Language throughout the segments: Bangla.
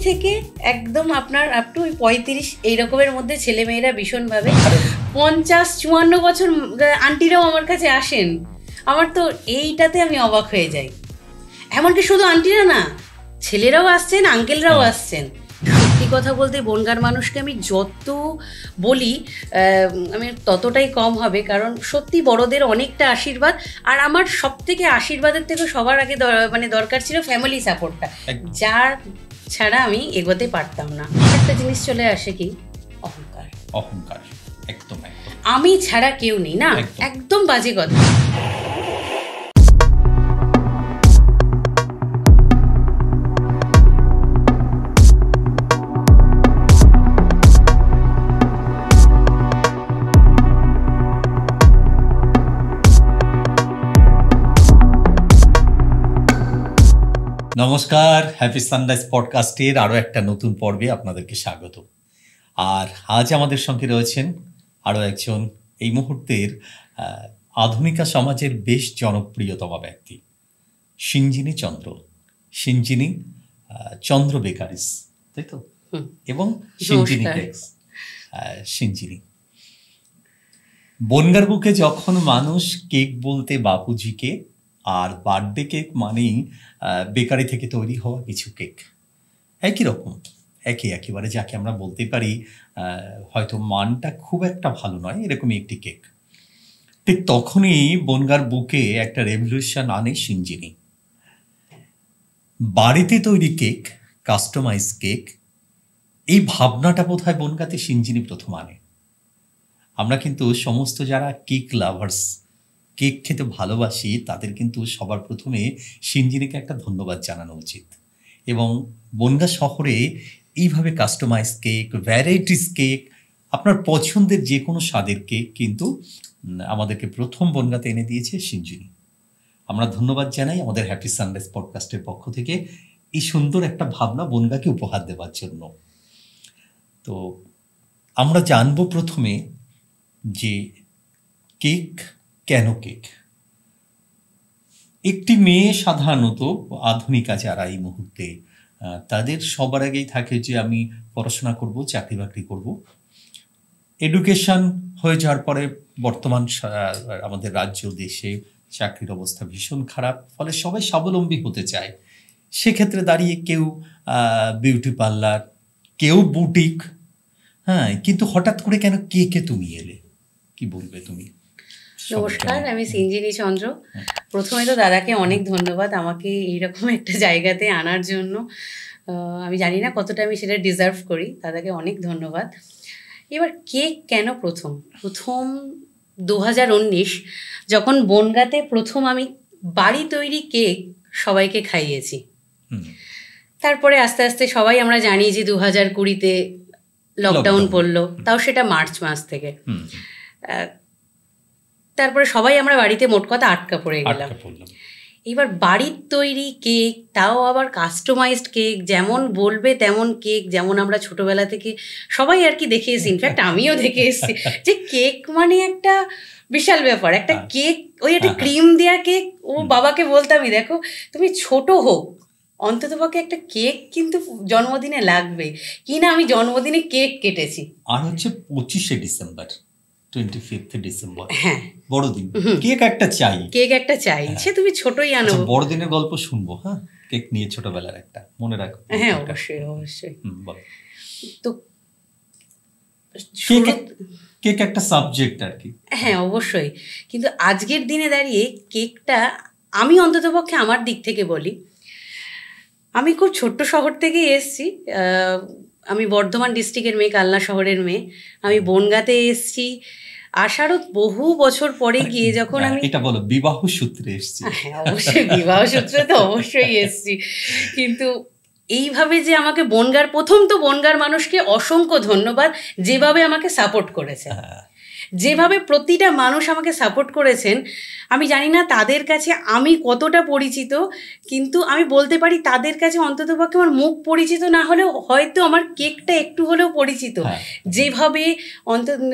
থেকে একদম আপনার আপ টু 35 এই রকমের মধ্যে ছেলেমেয়েরা ভীষণভাবে, 50-54 বছর আন্টিরাও আমার কাছে আসেন। আমার তো এইটাতে আমি অবাক হয়ে যাই। এমনকি শুধু আন্টিরা না, ছেলেরাও আসছেন, আঙ্কেলরাও আসছেন। সত্যি কথা বলতে বনগাঁর মানুষকে আমি যত বলি আমি ততটাই কম হবে, কারণ সত্যি বড়দের অনেকটা আশীর্বাদ। আর আমার সব থেকে আশীর্বাদের থেকে সবার আগে মানে দরকার ছিল ফ্যামিলি সাপোর্টটা, যার ছাড়া আমি এগোতে পারতাম না। একটা জিনিস চলে আসে, কি অহংকার। অহংকার একদম, আমি ছাড়া কেউ নেই না, একদম বাজে কথা। নমস্কার, হ্যাপি সানরাইজ পডকাস্টের আরও একটা নতুন পর্বে আপনাদেরকে স্বাগত। আর আজ আমাদের সঙ্গে রয়েছেন আরও একজন এই মুহূর্তের আধুনিকা সমাজের বেশ জনপ্রিয়তম ব্যক্তি, সিঞ্জিনী চন্দ্র। সিঞ্জিনী চন্দ্র বেকারিস, তাই তো? এবং সিঞ্জিনী কেকস। সিঞ্জিনী, বনগাঁর বুকে যখন মানুষ কেক বলতে বাপুজিকে, আর বার্থডে কেক মানেই বেকারি থেকে তৈরি হওয়া কিছু কেক, একই রকম, একেবারে যাকে আমরা বলতে পারি হয়তো মানটা খুব একটা ভালো নয়, এরকমই একটি কেক। ঠিক তখনই বনগাঁর বুকে একটা রেভলিউশন আনে সিঞ্জিনী। বাড়িতে তৈরি কেক, কাস্টমাইজ কেক, এই ভাবনাটা বোধহয় বনগাঁতে সিঞ্জিনী প্রথম আনে। আমরা কিন্তু সমস্ত যারা কেক লাভার্স, কেক খেতে ভালোবাসি, তাদের কিন্তু সবার প্রথমে সিঞ্জিনীকে একটা ধন্যবাদ জানানো উচিত। এবং বনগাঁ শহরে এইভাবে কাস্টমাইজ কেক, ভ্যারাইটিস কেক, আপনার পছন্দের যে কোনো স্বাদের কেক কিন্তু আমাদেরকে প্রথম বনগাঁতে এনে দিয়েছে সিঞ্জিনী। আমরা ধন্যবাদ জানাই আমাদের হ্যাপি সানরাইজ পডকাস্টের পক্ষ থেকে এই সুন্দর একটা ভাবনা বনগাঁকে উপহার দেওয়ার জন্য। তো আমরা জানবো প্রথমে যে কেক কেন কেক। একটি মেয়ে সাধারণত আধুনিকা যারা এই মুহূর্তে, তাদের সবার আগেই থাকে যে আমি পড়াশোনা করব, চাকরি বাকরি করব। এডুকেশন হয়ে যাওয়ার পরে বর্তমান আমাদের রাজ্য দেশে চাকরির অবস্থা ভীষণ খারাপ, ফলে সবাই স্বাবলম্বী হতে চায়। সেক্ষেত্রে দাঁড়িয়ে কেউ বিউটি পার্লার, কেউ বুটিক। হ্যাঁ, কিন্তু হঠাৎ করে কেন কেকে তুমি এলে, কি বলবে তুমি? নমস্কার, আমি সিঞ্জিনী চন্দ্র। প্রথমে তো দাদাকে অনেক ধন্যবাদ আমাকে এইরকম একটা জায়গাতে আনার জন্য। আমি জানি না কতটা আমি সেটা ডিজার্ভ করি, দাদাকে অনেক ধন্যবাদ। এবার কেক কেন প্রথম 2019 যখন বনগাঁতে প্রথম আমি বাড়ি তৈরি কেক সবাইকে খাইয়েছি। তারপরে আস্তে আস্তে সবাই আমরা জানি যে 2020-তে লকডাউন পড়লো, তাও সেটা মার্চ মাস থেকে। তারপরে সবাই আমরা বাড়িতে মোট কথা আটকা পড়ে গেলাম। এবার বাড়ির তৈরি কেক, তাও আবার কাস্টমাইজড কেক, যেমন বলবে তেমন কেক, যেমন আমরা ছোটবেলা থেকে সবাই আর কি দেখে এসেছি, ইনফ্যাক্ট আমিও দেখে এসেছি যে কেক মানে একটা বিশাল ব্যাপার। একটা কেক, ওই একটা ক্রিম দেওয়া কেক, ও বাবাকে বলতামই, দেখো তুমি ছোট হোক অন্ততপক্ষে একটা কেক কিন্তু জন্মদিনে লাগবে কিনা। আমি জন্মদিনে কেক কেটেছি। আর হচ্ছে 25শে ডিসেম্বর, 25th ডিসেম্বর, হ্যাঁ, বড়দিন, কেক একটা চাই, সে তুমি ছোটই আনো। বড়দিনের গল্প শুনবো, হ্যাঁ, কেক নিয়ে ছোটবেলার একটা, মনে রাখো। হ্যাঁ, অবশ্যই। তো কেক একটা সাবজেক্ট আর কি। হ্যাঁ, অবশ্যই। কিন্তু আজকের দিনে দাঁড়িয়ে কেকটা, আমি অন্ততপক্ষে আমার দিক থেকে বলি, আমি খুব ছোট্ট শহর থেকে এসেছি। আমি বর্ধমান ডিস্ট্রিক্টের মেয়ে, কালনা শহরের মেয়ে। আমি বনগাঁতে এসেছি আসারও বহু বছর পরে গিয়ে, যখন আমি, এটা বলো, বিবাহ সূত্রে এসেছি? হ্যাঁ, অবশ্যই বিবাহ সূত্রে তো অবশ্যই এসেছি। কিন্তু এইভাবে যে আমাকে বনগাঁর মানুষকে অসংখ্য ধন্যবাদ, যেভাবে আমাকে সাপোর্ট করেছে, যেভাবে প্রতিটা মানুষ আমাকে সাপোর্ট করেছেন। আমি জানি না তাদের কাছে আমি কতটা পরিচিত, কিন্তু আমি বলতে পারি তাদের কাছে অন্ততপক্ষে আমার মুখ পরিচিত না হলেও হয়তো আমার কেকটা একটু হলেও পরিচিত। যেভাবে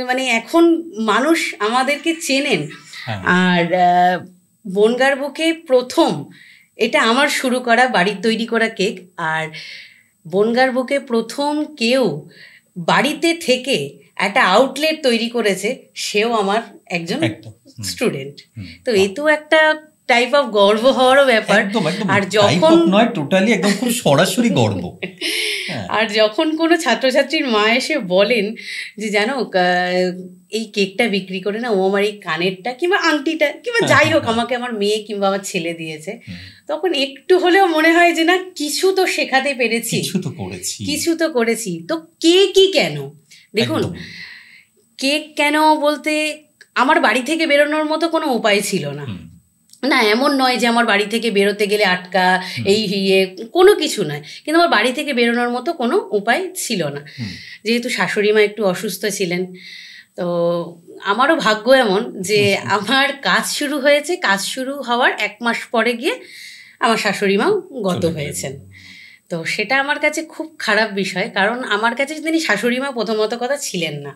মানে এখন মানুষ আমাদেরকে চেনেন। আর বনগাঁর বুকে প্রথম এটা আমার শুরু করা বাড়ির তৈরি করা কেক। আর বনগাঁর বুকে প্রথম কেউ বাড়িতে থেকে একটা আউটলেট তৈরি করেছে, সেও আমার একজন একদম স্টুডেন্ট। তো এ তো একটা টাইপ অফ গর্ব হওয়ারও ব্যাপার। একদম একদম আর type যখন of নয়, টোটালি একদম খুব সরাসরি গর্ব। হ্যাঁ, আর যখন কোনো ছাত্রছাত্রীর মা এসে বলেন যে জানো এই কেকটা বিক্রি করে না ও আমার এই কানেরটা কিংবা আংটিটা কিংবা যাই হোক আমাকে আমার মেয়ে কিংবা আমার ছেলে দিয়েছে, তখন একটু হলেও মনে হয় যে না কিছু তো শেখাতে পেরেছি, কিছু তো করেছি। তো কেকই কেন, দেখুন একদম। কেক কেন বলতে আমার বাড়ি থেকে বেরোনোর মতো কোনো উপায় ছিল না। না এমন নয় যে আমার বাড়ি থেকে বেরোতে গেলে আটকা এই কোনো কিছু নয়, কিন্তু আমার বাড়ি থেকে বেরোনোর মতো কোনো উপায় ছিল না, যেহেতু শাশুড়ি মা একটু অসুস্থ ছিলেন। তো আমারও ভাগ্য এমন যে আমার কাজ শুরু হয়েছে, কাজ শুরু হওয়ার 1 মাস পরে গিয়ে আমার শাশুড়ি মাও গত হয়েছেন। তো সেটা আমার কাছে খুব খারাপ বিষয়, কারণ আমার কাছে তিনি শাশুড়ি মা প্রথমত কথা ছিলেন না।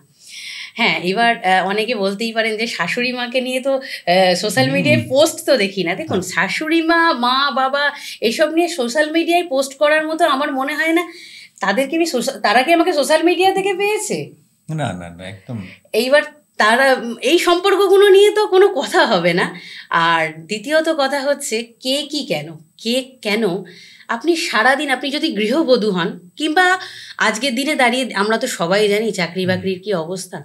হ্যাঁ, এবার অনেকে বলতেই পারেন যে শাশুড়ি মাকে নিয়ে তো সোশ্যাল মিডিয়ায় পোস্ট তো দেখি না। দেখুন শাশুড়ি মা, মা বাবা এসব নিয়ে সোশ্যাল মিডিয়ায় পোস্ট করার মতো আমার মনে হয় না তাদেরকে আমি তারা কি আমাকে সোশ্যাল মিডিয়া থেকে পেয়েছে? না না না, একদম। এইবার তারা এই সম্পর্কগুলো নিয়ে তো কোনো কথা হবে না। আর দ্বিতীয়ত কথা হচ্ছে কেকই কেন, কেক কেন? আপনি সারাদিন আপনি যদি গৃহবধূ হন কিংবা আজকের দিনে দাঁড়িয়ে আমরা তো সবাই জানি চাকরি বাকরির কি অবস্থা।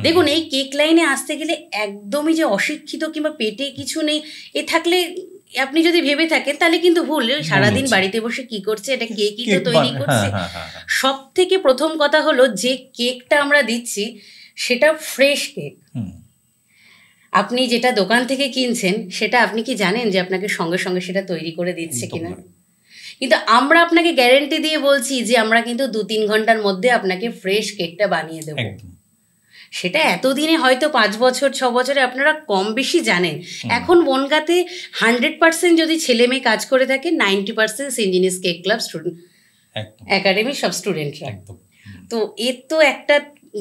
দেখুন এই কেক লাইনে আসতে গেলে একদমই যে অশিক্ষিত কিংবা পেটে কিছু নেই এ থাকলে আপনি যদি ভেবে থাকেন তাহলে কিন্তু ভুল। সারাদিন বাড়িতে বসে কি করছে, এটা কেকই তো তৈরি করছে। সব থেকে প্রথম কথা হলো যে কেকটা আমরা দিচ্ছি সেটা ফ্রেশ কেক। আপনি যেটা দোকান থেকে কিনছেন সেটা আপনি কি জানেন যে আপনাকে সঙ্গে সঙ্গে সেটা তৈরি করে দিচ্ছে কিনা? কিন্তু আমরা আপনাকে গ্যারেন্টি দিয়ে বলছি যে আমরা কিন্তু 2-3 ঘন্টার মধ্যে আপনাকে ফ্রেশ কেকটা বানিয়ে দেবো। সেটা এতদিনে হয়তো 5 বছর 6 বছরে আপনারা কম বেশি জানেন। এখন বনগাঁতে 100% যদি ছেলে মেয়ে কাজ করে থাকে 90% সেন্ট জিনিস কেক ক্লাব স্টুডেন্ট একাডেমি সব স্টুডেন্টরা। তো এর তো একটা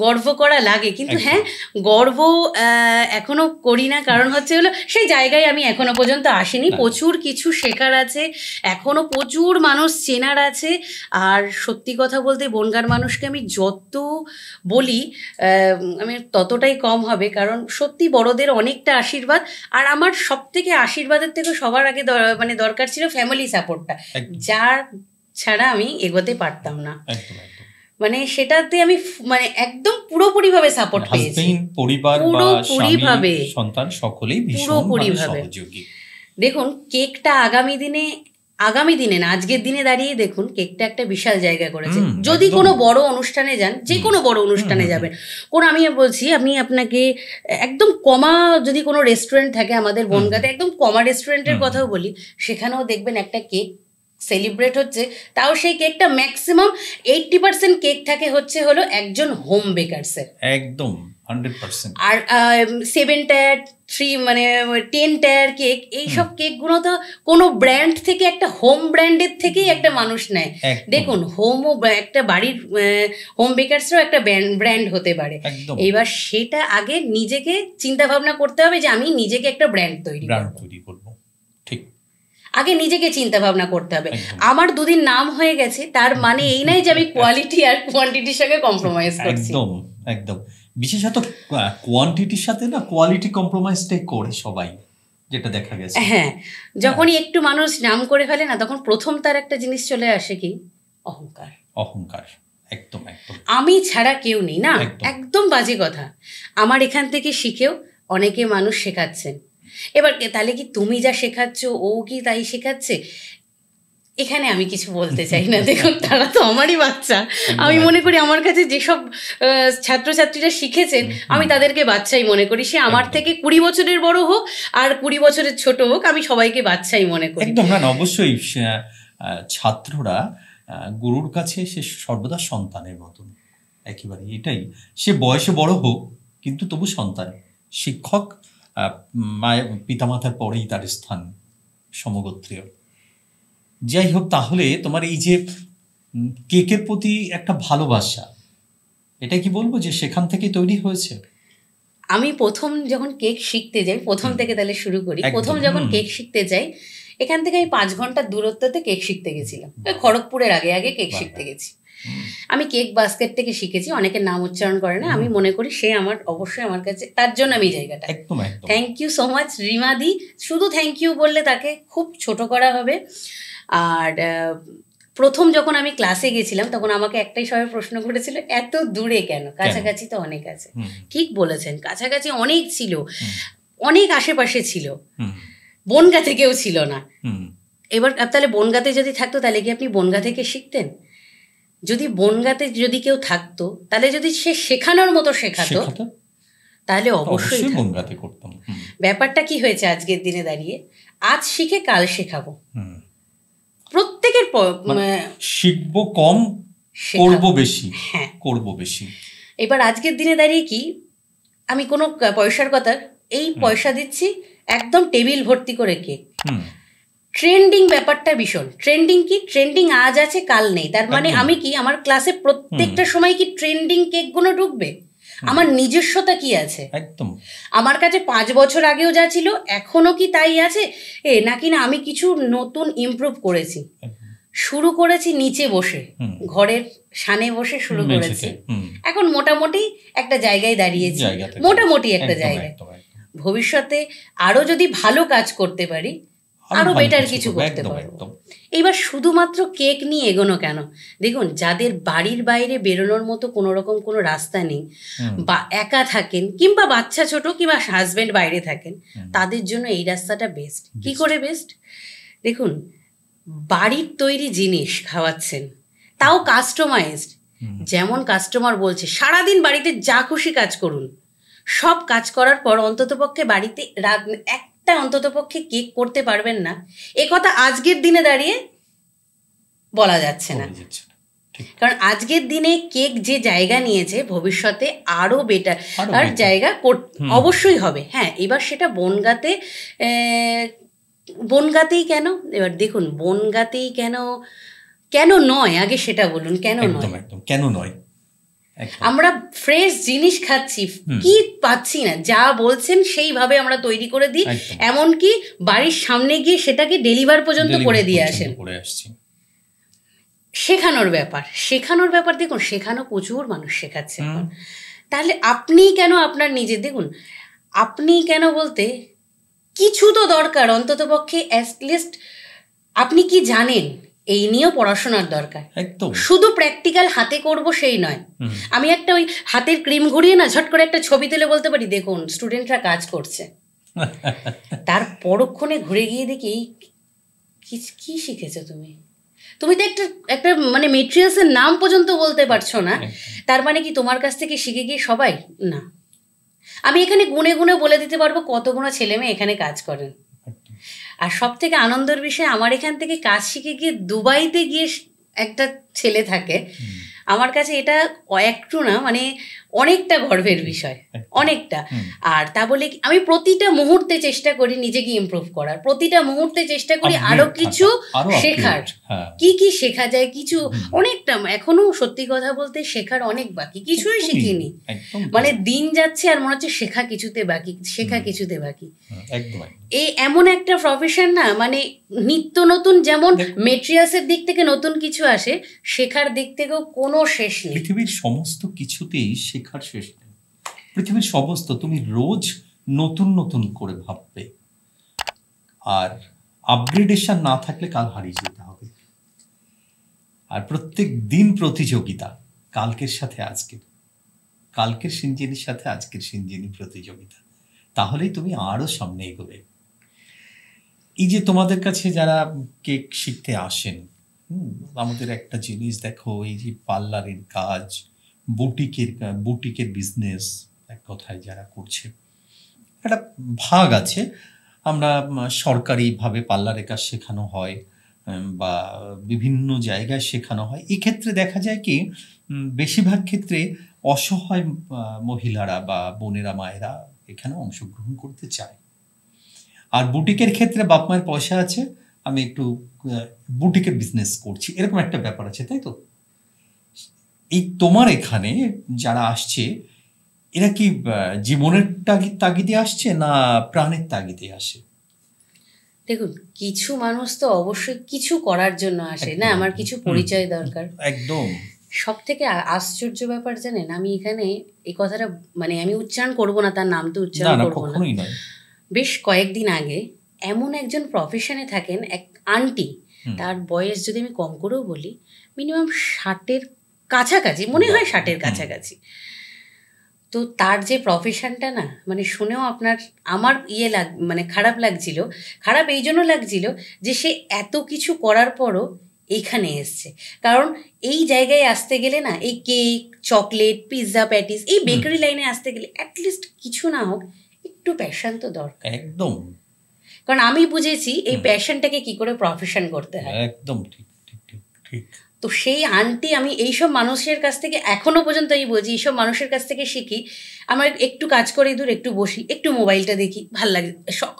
গর্ব করা লাগে, কিন্তু হ্যাঁ গর্ব এখনো করি না, কারণ হচ্ছে হলো সেই জায়গায় আমি এখনো পর্যন্ত আসিনি। প্রচুর কিছু শেখার আছে, এখনো প্রচুর মানুষ চেনার আছে। আর সত্যি কথা বলতে বনগাঁর মানুষকে আমি যত বলি আমি ততটাই কম হবে, কারণ সত্যি বড়দের অনেকটা আশীর্বাদ। আর আমার সব থেকে আশীর্বাদের থেকে সবার আগে মানে দরকার ছিল ফ্যামিলি সাপোর্টটা, যার ছাড়া আমি এগোতে পারতাম না। মানে সেটাতে আমি মানে একদম পুরোপুরিভাবে সাপোর্ট পেয়েছি, পরিবার বা স্বামী সন্তান সকলেই ভীষণভাবে সহযোগী। দেখুন কেকটা আগামী দিনে না আজকের দিনে দাঁড়িয়ে দেখুন কেকটা একটা বিশাল জায়গা করেছে। যদি কোনো বড় অনুষ্ঠানে যান, যে কোনো বড় অনুষ্ঠানে যাবেন, আমি বলছি আমি আপনাকে একদম কমা যদি কোনো রেস্টুরেন্ট থাকে আমাদের বনগাঁতে, একদম কমা রেস্টুরেন্টের কথাও বলি, সেখানেও দেখবেন একটা কেক সেলিব্রেট হচ্ছে, তাও সেই কেকটা ম্যাক্সিমাম 80% কেক থাকে হলো একজন হোম বেকারসের, একদম 100%। আর 7 টায়ার 3 মানে 10 টায়ার কেক, এইসব কেকগুলো তো কোনো ব্র্যান্ড থেকে একটা হোম ব্র্যান্ডের থেকেই একটা মানুষ নেয়। দেখুন হোমও একটা বাড়ির হোম বেকারসরাও একটা ব্র্যান্ড হতে পারে। এইবার সেটা আগে নিজেকে চিন্তা ভাবনা করতে হবে যে আমি নিজেকে একটা ব্র্যান্ড তৈরি করব। ঠিক, আগে নিজেকে চিন্তা ভাবনা করতে হবে। আমার 2 দিন নাম হয়ে গেছে তার মানে এই নয় যে আমি কোয়ালিটি আর কোয়ান্টিটির সঙ্গে কম্প্রোমাইজ করছি। একদম একদম, বিশেষত কোয়ান্টিটির সাথে না কোয়ালিটি কম্প্রোমাইজটাই করে সবাই, যেটা দেখা গেছে। হ্যাঁ, যখনই একটু মানুষ নাম করে ফেলে না, তখন প্রথম তার একটা জিনিস চলে আসে কি অহংকার। একদম একদম, আমি ছাড়া কেউ নেই না, একদম বাজে কথা। আমার এখান থেকে শিখেও অনেকে মানুষ শেখাচ্ছেন। এবার তাহলে কি তুমি যা শেখাচ্ছ ও কি তাই শেখাচ্ছে? এখানে আমি কিছু বলতে চাই না। দেখুন তারা তো আমারই বাচ্চা। আমি মনে করি আমার কাছে যেসব ছাত্রছাত্রীরা শিখেছেন আমি তাদেরকে বাচ্চাই মনে করি। সে আমার থেকে 20 বছরের বড় হোক আর 20 বছরের ছোট হোক, আমি সবাইকে বাচ্চাই মনে করি। একদম, না অবশ্যই ছাত্ররা গুরুর কাছে সে সর্বদা সন্তানের মতন, একেবারে এটাই। সে বয়সে বড় হোক কিন্তু তবু সন্তান। শিক্ষক পিতামাতার পরেই তার স্থান সমগোত্রীয়। যাই হোক, তাহলে তোমার এই যে কেকের প্রতি একটা ভালোবাসা, এটা কি বলবো যে সেখান থেকে তৈরি হয়েছে? আমি প্রথম যখন কেক শিখতে যাই, প্রথম থেকে তাহলে শুরু করি, প্রথম যখন কেক শিখতে যাই এখান থেকে আমি 5 ঘন্টার দূরত্বতে কেক শিখতে গেছিলাম, খড়গপুরের আগে আগে কেক শিখতে গেছি। আমি কেক বাস্কেট থেকে শিখেছি, অনেকের নাম উচ্চারণ করে না, আমি মনে করি সে আমার অবশ্যই আমার কাছে, তার জন্য আমি জায়গাটা। থ্যাংক ইউ সো মাচ রিমাদি। শুধু থ্যাংক ইউ বললে তাকে খুব ছোট করা হবে। আর প্রথম যখন আমি ক্লাসে গেছিলাম তখন আমাকে একটাই সবাই প্রশ্ন করেছিল, এত দূরে কেন, কাছাকাছি তো অনেক আছে। ঠিক বলেছেন, কাছাকাছি অনেক ছিল, অনেক আশেপাশে ছিল, বনগা থেকেও ছিল না। এবার তাহলে বনগাতে যদি থাকতো তাহলে কি আপনি বনগা থেকে শিখতেন? যদি বনগাতে যদি কেউ থাকতো তাহলে যদি সে শেখানোর মতো শেখাতো তাহলে অবশ্যই বনগাতে করতাম। ব্যাপারটা কি হয়েছে আজকের দিনে দাঁড়িয়ে, আজ শিখে কাল শেখাবো, প্রত্যেকের শিখবো কম, করবো বেশি। হ্যাঁ, করবো বেশি। এবার আজকের দিনে দাঁড়িয়ে কি, আমি কোনো পয়সার কথা, এই পয়সা দিচ্ছি একদম টেবিল ভর্তি করে কেক। ট্রেন্ডিং ব্যাপারটা ভীষণ ট্রেন্ডিং। কি ট্রেন্ডিং আজ আছে কাল নেই, তার মানে আমি কি আমার ক্লাসে প্রত্যেকটা সময় কি ট্রেন্ডিং কেকগুলো ঢুকবে? আমার নিজস্বতা কি আছে? একদম আমার কাছে 5 বছর আগেও যা ছিল এখনো কি তাই আছে, নাকি না আমি কিছু নতুন ইমপ্রুভ করেছি? শুরু করেছি নিচে বসে, ঘরের সানে বসে শুরু করেছি, এখন মোটামুটি একটা জায়গায় দাঁড়িয়েছি, মোটামুটি একটা জায়গায়। ভবিষ্যতে আরো যদি ভালো কাজ করতে পারি, আরো বেটার কিছু করতে পারবো। এবার শুধুমাত্র কেক নিয়ে এগোনো কেন? দেখুন, যাদের বাড়ির বাইরে বেরোনোর মতো কোনো রকম কোনো রাস্তা নেই, বা একা থাকেন, কিংবা বাচ্চা ছোট, কিংবা হাজবেন্ড বাইরে থাকেন, তাদের জন্য এই রাস্তাটা বেস্ট। কি করে বেস্ট? দেখুন, বাড়ির তৈরি জিনিস খাওয়াচ্ছেন, তাও কাস্টমাইজড। যেমন কাস্টমার বলছে সারাদিন বাড়িতে যা খুশি কাজ করুন, সব কাজ করার পর অন্ততপক্ষে বাড়িতে একটা অন্ততপক্ষে কেক করতে পারবেন না, এ কথা আজকের দিনে দাঁড়িয়ে বলা যাচ্ছে না। কারণ আজকের দিনে কেক যে জায়গা নিয়েছে, ভবিষ্যতে আরো বেটার আর জায়গা অবশ্যই হবে। হ্যাঁ, এবার সেটা বনগাতেই কেন? এবার দেখুন, বনগাতেই কেন নয়, আগে সেটা বলুন, কেন নয়? কেন নয়? আমরা ফ্রেশ জিনিস খাচ্ছি, কি পাচ্ছি না, যা বলছেন সেইভাবে আমরা তৈরি করে দিই, এমনকি বাড়ির সামনে গিয়ে সেটাকে ডেলিভার পর্যন্ত করে দিয়ে আসেন। শেখানোর ব্যাপার দেখুন, শেখানো প্রচুর মানুষ শেখাচ্ছে। তাহলে আপনি কেন আপনার নিজে, দেখুন আপনি কেন বলতে কিছু তো দরকার, অন্তত পক্ষে অ্যাটলিস্ট আপনি কি জানেন এই নিয়েও পড়াশোনার দরকার। শুধু প্র্যাকটিক্যাল হাতে করব সেই নয়। আমি একটা ওই হাতের ক্রিম ঘুরিয়ে না ঝট করে একটা ছবি তুলে বলতে পারি, দেখুন স্টুডেন্টরা কাজ করছে, তার পরক্ষণে ঘুরে গিয়ে দেখি কি শিখেছো তুমি তো একটা মানে মেটেরিয়ালসের নাম পর্যন্ত বলতে পারছো না, তার মানে কি তোমার কাছ থেকে শিখে গিয়ে সবাই না? আমি এখানে গুনে গুনে বলে দিতে পারবো কতগুলো ছেলে মেয়ে এখানে কাজ করেন। আর সব থেকে আনন্দের বিষয়, আমার এখান থেকে কাজ শিখে গিয়ে দুবাইতে গিয়ে একটা ছেলে থাকে, আমার কাছে এটা একটু না, মানে অনেকটা গর্বের বিষয়, অনেকটা। আর তা বলে আমি প্রতিটা মুহূর্তে চেষ্টা করি নিজেকে ইমপ্রুভ করার, প্রতিটা মুহূর্তে চেষ্টা করি আরো কিছু শেখার। কি শেখা যায় কিছু, অনেকটা এখনো সত্যি কথা বলতে শেখার অনেক বাকি, কিছুই শিখিনি। মানে দিন যাচ্ছে আর মনে হচ্ছে শেখা কিছুতে বাকি। এই এমন একটা প্রফেশন না, মানে নিত্য নতুন, যেমন মেটেরিয়ালসের দিক থেকে নতুন কিছু আসে, শেখার দিক থেকেও কোনো শেষ নেই। পৃথিবীর সমস্ত কিছুতেই শেখার শেষ নেই। পৃথিবীর সমস্ত, তুমি রোজ নতুন নতুন করে ভাববে, আর আপগ্রেডেশন না থাকলে কাল হারিয়ে যেতে হবে। আর প্রত্যেক দিন প্রতিযোগিতা, কালকের সাথে আজকের, কালকের সিঞ্জিনির সাথে আজকের সিঞ্জিনি প্রতিযোগিতা, তাহলেই তুমি আরো সামনে এগোবে। এই যে তোমাদের কাছে যারা কেক শিখতে আসেন, আমাদের একটা জিনিস দেখো, এই যে পার্লারের কাজ, বুটিকের বিজনেস, এক কথায় যারা করছে, একটা ভাগ আছে। আমরা সরকারিভাবে পার্লারের কাজ শেখানো হয় বা বিভিন্ন জায়গায় শেখানো হয়। এক্ষেত্রে দেখা যায় কি, বেশিরভাগ ক্ষেত্রে অসহায় মহিলারা বা বোনেরা, মায়েরা এখানে অংশগ্রহণ করতে চায়। আর বুটিকের ক্ষেত্রে বাপ মায়ের পয়সা আছে, আমি একটু বুটিকের বিজনেস করছি, এরকম একটা ব্যাপার আছে, তাই তো? এই তোমার এখানে যারা আসছে, এরা কি জীবনের তাগিদে আসছে না প্রাণের তাগিদে আসে? দেখুন, কিছু মানুষ তো অবশ্যই কিছু করার জন্য আসে না, আমার কিছু পরিচয় দরকার। একদম। সব থেকে আশ্চর্য ব্যাপার জানেন, আমি এখানে এই কথাটা মানে আমি উচ্চারণ করবো না, তার নাম তো না উচ্চারণ না, করবো না। কখনোই নয়। বেশ কয়েকদিন আগে এমন একজন প্রফেশনে থাকেন এক আন্টি, তার বয়স যদি আমি কম করেও বলি মিনিমাম 60-এর কাছাকাছি, মনে হয় 60-এর কাছাকাছি। তো তার যে প্রফেশনটা না, মানে শুনেও আমার মানে খারাপ লাগছিল। খারাপ এই জন্য লাগছিল যে সে এত কিছু করার পরও এইখানে এসছে। কারণ এই জায়গায় আসতে গেলে না, এই কেক, চকলেট, পিৎজা, প্যাটিস, এই বেকারি লাইনে আসতে গেলে অ্যাটলিস্ট কিছু না হোক একটু প্যাশন তো দরকার। একদম। কারণ আমি বুঝেছি এই প্যাশনটাকে কি করে প্রফেশন করতে হয়। একদম ঠিক ঠিক ঠিক ঠিক। তো সেই আন্টি, আমি এইসব মানুষের কাছ থেকে এখনো পর্যন্ত এই বলছি, এইসব মানুষের কাছ থেকে শিখি। আমার একটু কাজ করে দূর, একটু বসি, একটু মোবাইলটা দেখি, ভাল লাগে।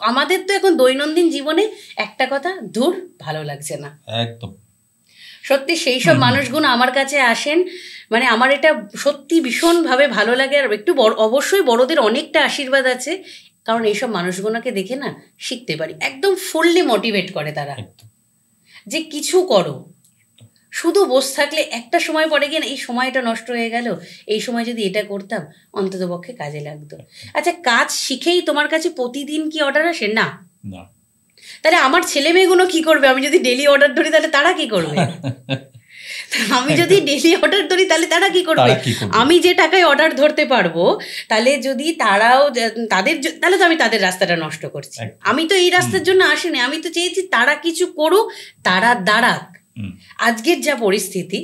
আমাদের তো এখন দৈনন্দিন জীবনে একটা কথা, দূর ভালো লাগছে না। একদম সত্যি সেই সব মানুষগুলো আমার কাছে আসেন, মানে আমার এটা সত্যি ভীষণভাবে ভালো লাগে। আর একটু অবশ্যই বড়দের অনেকটা আশীর্বাদ আছে, কারণ এইসব মানুষগুলোকে দেখে না শিখতে পারি। একদম ফুললি মোটিভেট করে তারা যে কিছু করো। শুধু বসে থাকলে একটা সময় পরে গিয়ে না, এই সময়টা নষ্ট হয়ে গেল, এই সময় যদি এটা করতাম অন্তত পক্ষে কাজে লাগতো। আচ্ছা, কাজ শিখেই তোমার কাছে প্রতিদিন কি অর্ডার আসে? না। তাহলে আমার ছেলে মেয়েগুলো কি করবে? আমি যদি ডেলি অর্ডার ধরি তাহলে তারা কি করবে? আমি যদি ডেলি অর্ডার ধরি তাহলে তারা কি করবে? আমি যে টাকায় অর্ডার ধরতে পারবো, তাহলে যদি তারাও তাহলে তো আমি তাদের রাস্তাটা নষ্ট করছি। আমি তো এই রাস্তার জন্য আসিনি, আমি তো চেয়েছি তারা কিছু করুক, তারা দাঁড়াক। আজকের যা পরিস্থিতি,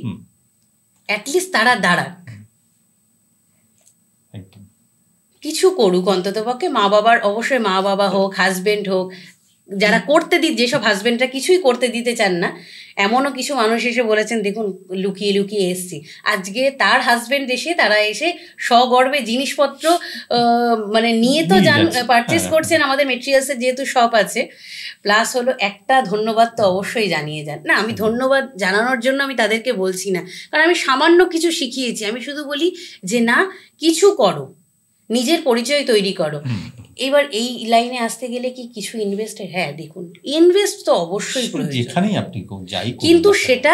অ্যাটলিস্ট তারা দাঁড়াক, কিছু করুক অন্তত পক্ষে। মা বাবার, অবশ্যই মা বাবা হোক, হাজবেন্ড হোক, যারা করতে যেসব হাজবেন্ডরা কিছুই করতে দিতে চান না, এমনও কিছু মানুষ এসে বলেছেন দেখুন লুকিয়ে লুকিয়ে এসছি। আজকে তার হাজবেন্ড এসে, তারা এসে সগর্বে জিনিসপত্র মানে নিয়ে তো পারচেস করছেন আমাদের মেটেরিয়ালসের যেহেতু শপ আছে। প্লাস হলো একটা ধন্যবাদ তো অবশ্যই জানিয়ে যান। না, আমি ধন্যবাদ জানানোর জন্য আমি তাদেরকে বলছি না, কারণ আমি সামান্য কিছু শিখিয়েছি। আমি শুধু বলি যে না, কিছু করো, নিজের পরিচয় তৈরি করো। এবার এই লাইনে আসতে গেলে কি কিছু ইনভেস্ট? হ্যাঁ, দেখুন ইনভেস্ট তো অবশ্যই প্রয়োজন, যেখানেই আপনি যাই, কিন্তু সেটা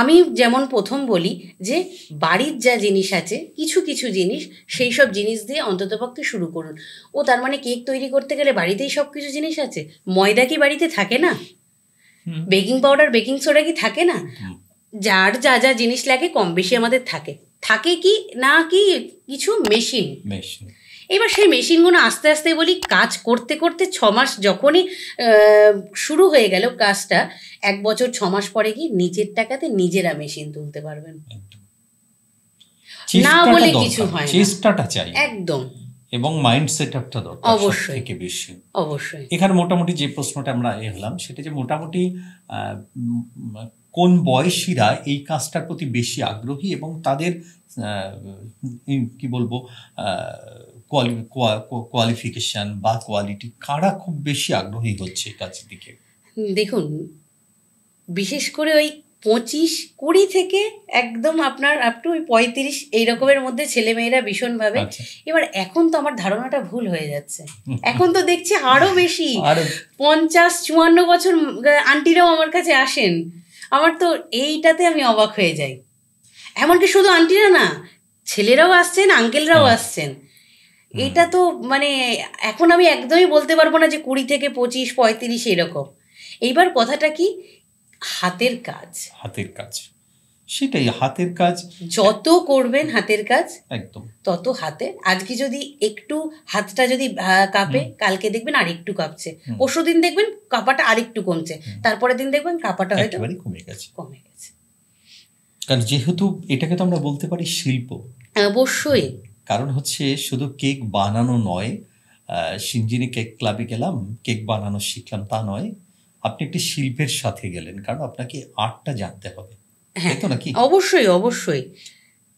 আমি যেমন প্রথম বলি যে বাড়ির যা জিনিস আছে, কিছু কিছু জিনিস, সেই সব জিনিস দিয়ে অন্ততপক্ষে শুরু করুন। ও তার মানে কেক তৈরি করতে গেলে বাড়িতেই সব কিছু জিনিস আছে? ময়দা কি বাড়িতে থাকে না? বেকিং পাউডার, বেকিং সোডা কি থাকে না? যার যা যা জিনিস লাগে কম বেশি আমাদের থাকে। থাকে কি না কি কিছু মেশিন। এবার সেই মেশিনগুলো আস্তে আস্তে বলি কাজ করতে করতে 6 মাস যখনই শুরু হয়ে গেল কাজটা, 1 বছর 6 মাস পরে কি নিজের টাকাতে নিজেরা মেশিন তুলতে পারবেন। না বলে কিছু হয় না, চেষ্টাটা চাই একদম, এবং মাইন্ড সেটআপটা দরকার অবশ্যই থেকে বেশি। অবশ্যই। এখানে মোটামুটি যে প্রশ্নটা আমরা হলাম সেটা যে মোটামুটি কোন বয়সীরা এই কাজটার প্রতি বেশি আগ্রহী এবং তাদের কি বলবো কোয়ালিফিকেশন বা কোয়ালিটি, কারা খুব বেশি আগ্রহী হচ্ছে কাজের দিকে? দেখুন, বিশেষ করে ওই 25-20 থেকে একদম আপনার আপ টু 35 এই রকমের মধ্যে ছেলেমেয়েরা ভীষণভাবে। এবার এখন তো আমার ধারণাটা ভুল হয়ে যাচ্ছে, এখন তো দেখছি আরো বেশি 50-54 বছর আন্টিরাও আমার কাছে আসেন। আমার তো এইটাতে আমি অবাক হয়ে যাই। এমনকি শুধু আন্টিরা না, ছেলেরাও আসছেন, আঙ্কেলরাও আসছেন। এটা তো মানে এখন আমি একদমই বলতে পারবো না যে 20 থেকে 25-35 এরকম। এইবার কথাটা কি, হাতের কাজ, সেটাই, হাতের কাজ যত করবেন হাতের কাজ একদম তত হাতে। আজকে যদি একটু হাতটা যদি কাঁপে, কালকে দেখবেন আরেকটু কাঁপছে, পরশুদিন দেখবেন কাঁপাটা আরেকটু কমছে, তারপরের দিন দেখবেন কাঁপাটা হয়তো কমে গেছে। কারণ যেহেতু এটাকে তো আমরা বলতে পারি শিল্প। অবশ্যই। কারণ হচ্ছে শুধু কেক বানানো নয়, সিঞ্জিনি কেক ক্লাবে গেলাম, কেক বানানো শিখলাম তা নয়, আপনি একটি শিল্পের সাথে গেলেন, কারণ আপনাকে আর্টটা জানতে হবে। হ্যাঁ, অবশ্যই অবশ্যই।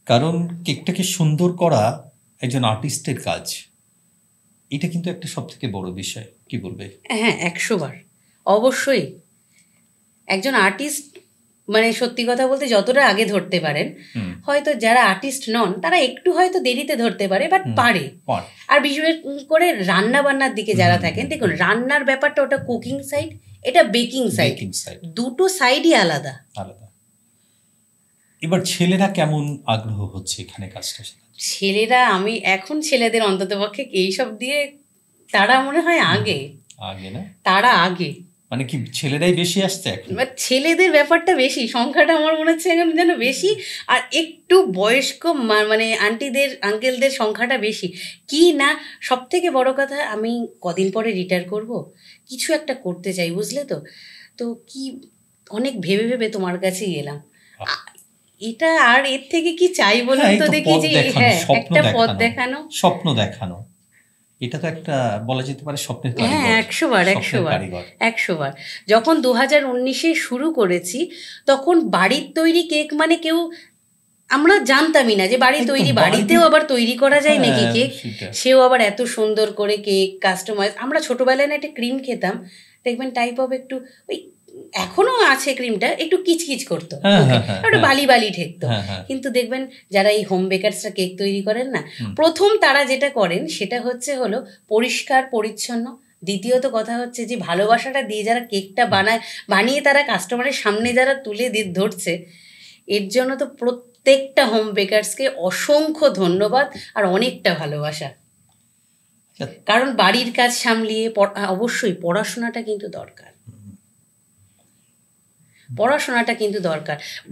কারণ কেকটাকে সুন্দর করা একজন আর্টিস্টের কাজ, এটা কিন্তু একটা সব থেকে বড় বিষয়। কি বলবে? হ্যাঁ, 100 বার অবশ্যই। একজন আর্টিস্ট মানে সত্যি কথা বলতে যতটা আগে ধরতে পারেন, হয়তো যারা আর্টিস্ট নন তারা একটু হয়তো দেরিতে ধরতে পারে, বাট পারে। আর বিশেষ করে রান্না বান্নার দিকে যারা থাকেন, দেখুন রান্নার ব্যাপারটা ওটা কুকিং সাইড, এটা বেকিং সাইড, দুটো সাইডই আলাদা আলাদা। এবার ছেলেরা কেমন আগ্রহ হচ্ছে এখানে কাজটা? ছেলেরা, আমি এখন ছেলেদের অন্ততপক্ষে এইসব দিয়ে তারা মনে হয় আগে না, তারা আগে, মানে কি ছেলেরাই বেশি আসছে এখন? ছেলেদের ব্যাপারটা বেশি, সংখ্যাটা আমার মনে হচ্ছে এখন যেন বেশি। আর একটু বয়স্ক মানে আন্টিদের আঙ্কেলদের সংখ্যাটা বেশি কি না। সব থেকে বড় কথা, আমি কদিন পরে রিটায়ার করব, কিছু একটা করতে চাই, বুঝলে তো। তো কি অনেক ভেবে ভেবে তোমার কাছেই এলাম। এটা আর এর থেকে কি চাই বলুন তো দেখি, যে হ্যাঁ একটা পথ দেখানো, স্বপ্ন দেখানো, এটা তো একটা বলা যেতে পারে স্বপ্নের কারিগর। হ্যাঁ, 100 বার। যখন 2019-এ শুরু করেছি, তখন বাড়ির তৈরি কেক মানে কেউ, আমরা জানতামই না যে বাড়ির তৈরি, বাড়িতেও আবার তৈরি করা যায় নাকি কেক, সেও আবার এত সুন্দর করে কেক কাস্টমাইজ। আমরা ছোটবেলায় না একটা ক্রিম খেতাম, দেখবেন টাইপ অফ একটু ওই, এখনো আছে ক্রিমটা, একটু কিচকিচ করতো, একটু বালি বালি ঠেকতো। কিন্তু দেখবেন যারা এই হোম বেকারসরা কেক তৈরি করেন না, প্রথম তারা যেটা করেন সেটা হলো পরিষ্কার পরিচ্ছন্ন। দ্বিতীয়ত কথা হচ্ছে যে ভালোবাসাটা দিয়ে যারা কেকটা বানিয়ে তারা কাস্টমারের সামনে যারা তুলে ধরছে, এর জন্য তো প্রত্যেকটা হোম বেকারসকে অসংখ্য ধন্যবাদ আর অনেকটা ভালোবাসা। কারণ বাড়ির কাজ সামলিয়ে অবশ্যই পড়াশোনাটা কিন্তু দরকার,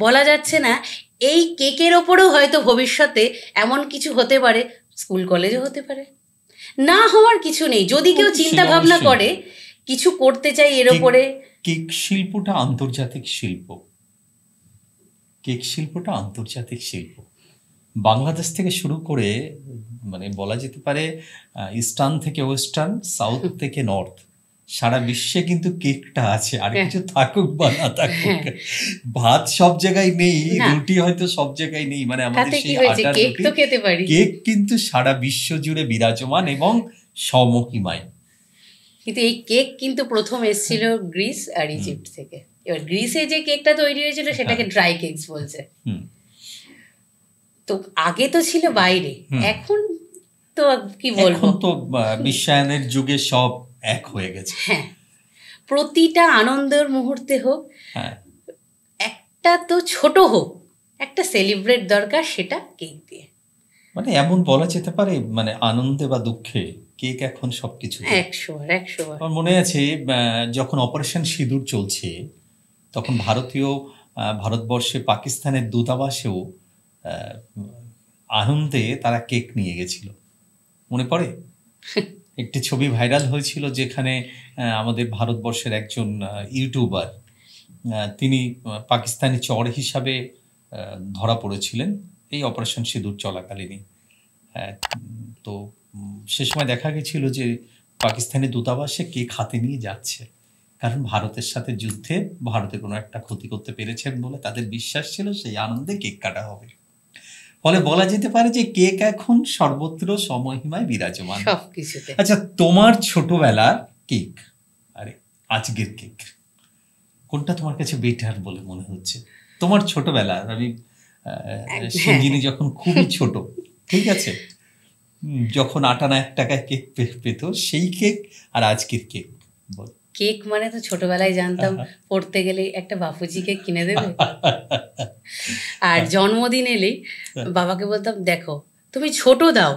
বলা যাচ্ছে না এই কেকের ওপরেও হয়তো ভবিষ্যতে এমন কিছু হতে পারে, স্কুল কলেজও হতে পারে, না হওয়ার কিছু নেই। যদি কেউ চিন্তা ভাবনা করে কিছু করতে চাই এর ওপরে। কেক শিল্পটা আন্তর্জাতিক শিল্প, বাংলাদেশ থেকে শুরু করে মানে বলা যেতে পারে ইস্টার্ন থেকে ওয়েস্টার্ন, সাউথ থেকে নর্থ, সারা বিশ্বে কিন্তু কেকটা আছে। আর কিছু থাকুক বা না থাকুক, ভাত সব জায়গায় নেই, রুটি হয়তো সব জায়গায় নেই, মানে আমাদের সেই আটার রুটি, কেক কিন্তু সারা বিশ্ব জুড়ে বিরাজমান এবং সমহিমায়। কিন্তু এই কেক কিন্তু প্রথম এসেছিল গ্রিস আর ইজিপ্ট থেকে। এবার গ্রিসে যে কেকটা তৈরি হয়েছিল সেটাকে ড্রাই কেকস বলছে। তো আগে তো ছিল বাইরে, এখন তো কি বলবো, এখন তো বিশ্বায়নের যুগে সব এক হয়ে গেছে। হ্যাঁ, প্রতিটা আনন্দের মুহূর্তে হোক, একটা তো ছোট হোক, একটা সেলিব্রেট দরকার, সেটা কেক দিয়ে। মানে এমন বলা যেতে পারে, মানে আনন্দে বা দুঃখে কেক এখন সবকিছু। 100 বার। আমার মনে আছে যখন অপারেশন সিঁদুর চলছে, তখন ভারতবর্ষে পাকিস্তানের দূতাবাসেও আনন্দে তারা কেক নিয়ে গেছিল, মনে পড়ে? একটি ছবি ভাইরাল হয়েছিল যেখানে আমাদের ভারতবর্ষের একজন ইউটিউবার, তিনি পাকিস্তানি চর হিসাবে ধরা পড়েছিলেন এই অপারেশন সিঁদুর চলাকালীনই। তো সে সময় দেখা গেছিল যে পাকিস্তানি দূতাবাসে কেক হাতে নিয়ে যাচ্ছে, কারণ ভারতের সাথে যুদ্ধে ভারতে কোনো একটা ক্ষতি করতে পেরেছেন বলে তাদের বিশ্বাস ছিল সেই আনন্দে কেক কাটা হবে। ফলে বলা যেতে পারে যে কেক এখন সর্বত্র সমহিমায় বিরাজমান সবকিছুতে। আচ্ছা, তোমার ছোটবেলার কেক আরে আজকের কেক, কোনটা তোমার কাছে বেটার বলে মনে হচ্ছে? তোমার ছোটবেলার, আমি সিঞ্জিনি যখন খুবই ছোট, ঠিক আছে, যখন 58 টাকায় কেক পেত, সেই কেক আর আজকের কেক বল। কেক মানে তো ছোটবেলায় জানতাম পড়তে গেলে একটা বাপুজি কেক কিনে দেবে, আর জন্মদিন এলেই বাবাকে বলতাম দেখো তুমি ছোট দাও